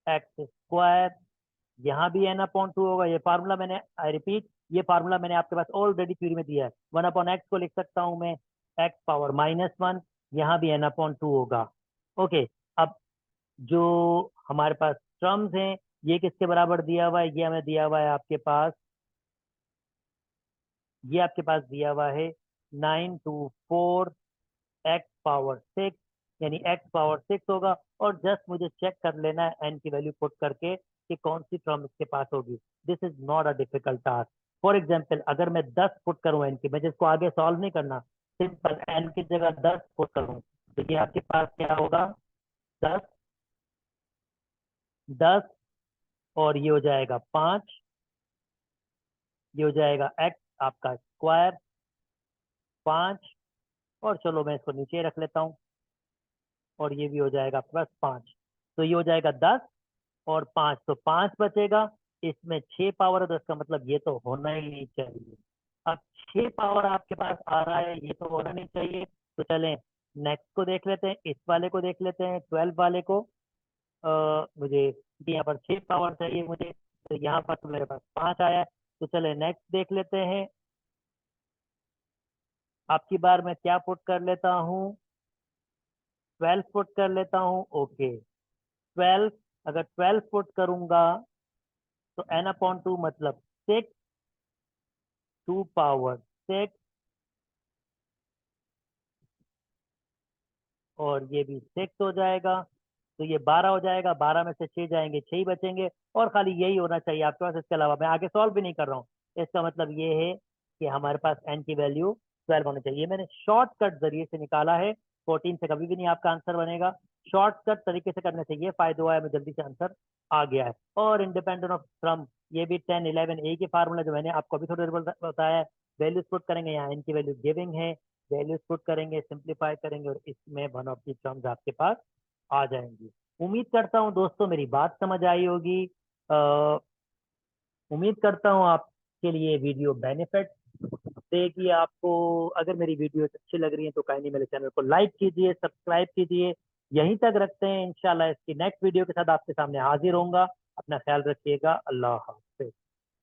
Speaker 1: x²। यहाँ भी n/2 होगा। ये फार्मूला मैंने, आई रिपीट, ये फार्मूला मैंने आपके पास ऑलरेडी थ्योरी में दिया है। 1/x को लिख सकता हूँ मैं x⁻−1, यहाँ भी n/2 होगा। ओके, अब जो हमारे पास टर्म्स हैं ये किसके बराबर दिया हुआ है, ये हमें दिया हुआ है आपके पास, ये आपके पास दिया हुआ है 9 to 4 x⁻6, यानी x⁻6 होगा। और जस्ट मुझे चेक कर लेना है n की वैल्यू पुट करके कि कौन सी टर्म इसके पास होगी। This is not a difficult task. For example अगर मैं 10 पुट करूं n की, मैं जिसको आगे सॉल्व नहीं करना, सिंपल n की जगह 10 पुट करूं तो ये आपके पास क्या होगा, 10, 10 और ये हो जाएगा 5, ये हो जाएगा x आपका स्क्वायर 5, और चलो मैं इसको नीचे रख लेता हूँ, और ये भी हो जाएगा +5। तो ये हो जाएगा 10 और 5, तो 5 बचेगा। इसमें 6 पावर है तो इसका मतलब ये तो होना ही नहीं चाहिए। अब 6 पावर आपके पास आ रहा है, ये तो होना नहीं चाहिए। तो चलें नेक्स्ट को देख लेते हैं, इस वाले को देख लेते हैं, 12 वाले को। मुझे यहाँ पर 6 पावर चाहिए मुझे, तो यहाँ पर तो मेरे पास 5 आया है। तो चले नेक्स्ट देख लेते हैं। आपकी बार मैं क्या पुट कर लेता हूँ, 12 पुट कर लेता हूँ। ओके, 12, अगर 12 पुट करूंगा तो n/2 मतलब 6, 2 पावर 6, और ये भी 6 हो जाएगा। तो ये 12 हो जाएगा, 12 में से 6 जाएंगे, 6 ही बचेंगे, और खाली यही होना चाहिए आपके पास। इसके अलावा मैं आगे सॉल्व भी नहीं कर रहा हूँ। इसका मतलब ये है कि हमारे पास n की वैल्यू 12 होनी चाहिए। मैंने शॉर्टकट जरिए से निकाला है, 14 से कभी भी नहीं आपका आंसर बनेगा। शॉर्टकट तरीके से करने से ये फायदा हुआ है, मैं जल्दी से आंसर आ गया है। और इंडिपेंडेंट ऑफ फ्रॉम, ये भी 10, 11 ए के फार्मूला जो मैंने आपको अभी थोड़ी देर बताया है। वैल्यूज पुट करेंगे, यहाँ n की वैल्यू गिविंग है, वैल्यूज पुट करेंगे, सिंप्लीफाई करेंगे, और इसमें वन ऑफ दी टर्म्स आपके पास आ जाएंगी। उम्मीद करता हूँ दोस्तों मेरी बात समझ आई होगी। उम्मीद करता हूँ आपके लिए वीडियो बेनिफिट देगी आपको। अगर मेरी वीडियो अच्छी लग रही है तो काइंडली मेरे चैनल को लाइक कीजिए, सब्सक्राइब कीजिए। यहीं तक रखते हैं, इंशाल्लाह इसकी नेक्स्ट वीडियो के साथ आपके सामने हाजिर होऊंगा। अपना ख्याल रखिएगा। अल्लाह हाफ़िज़।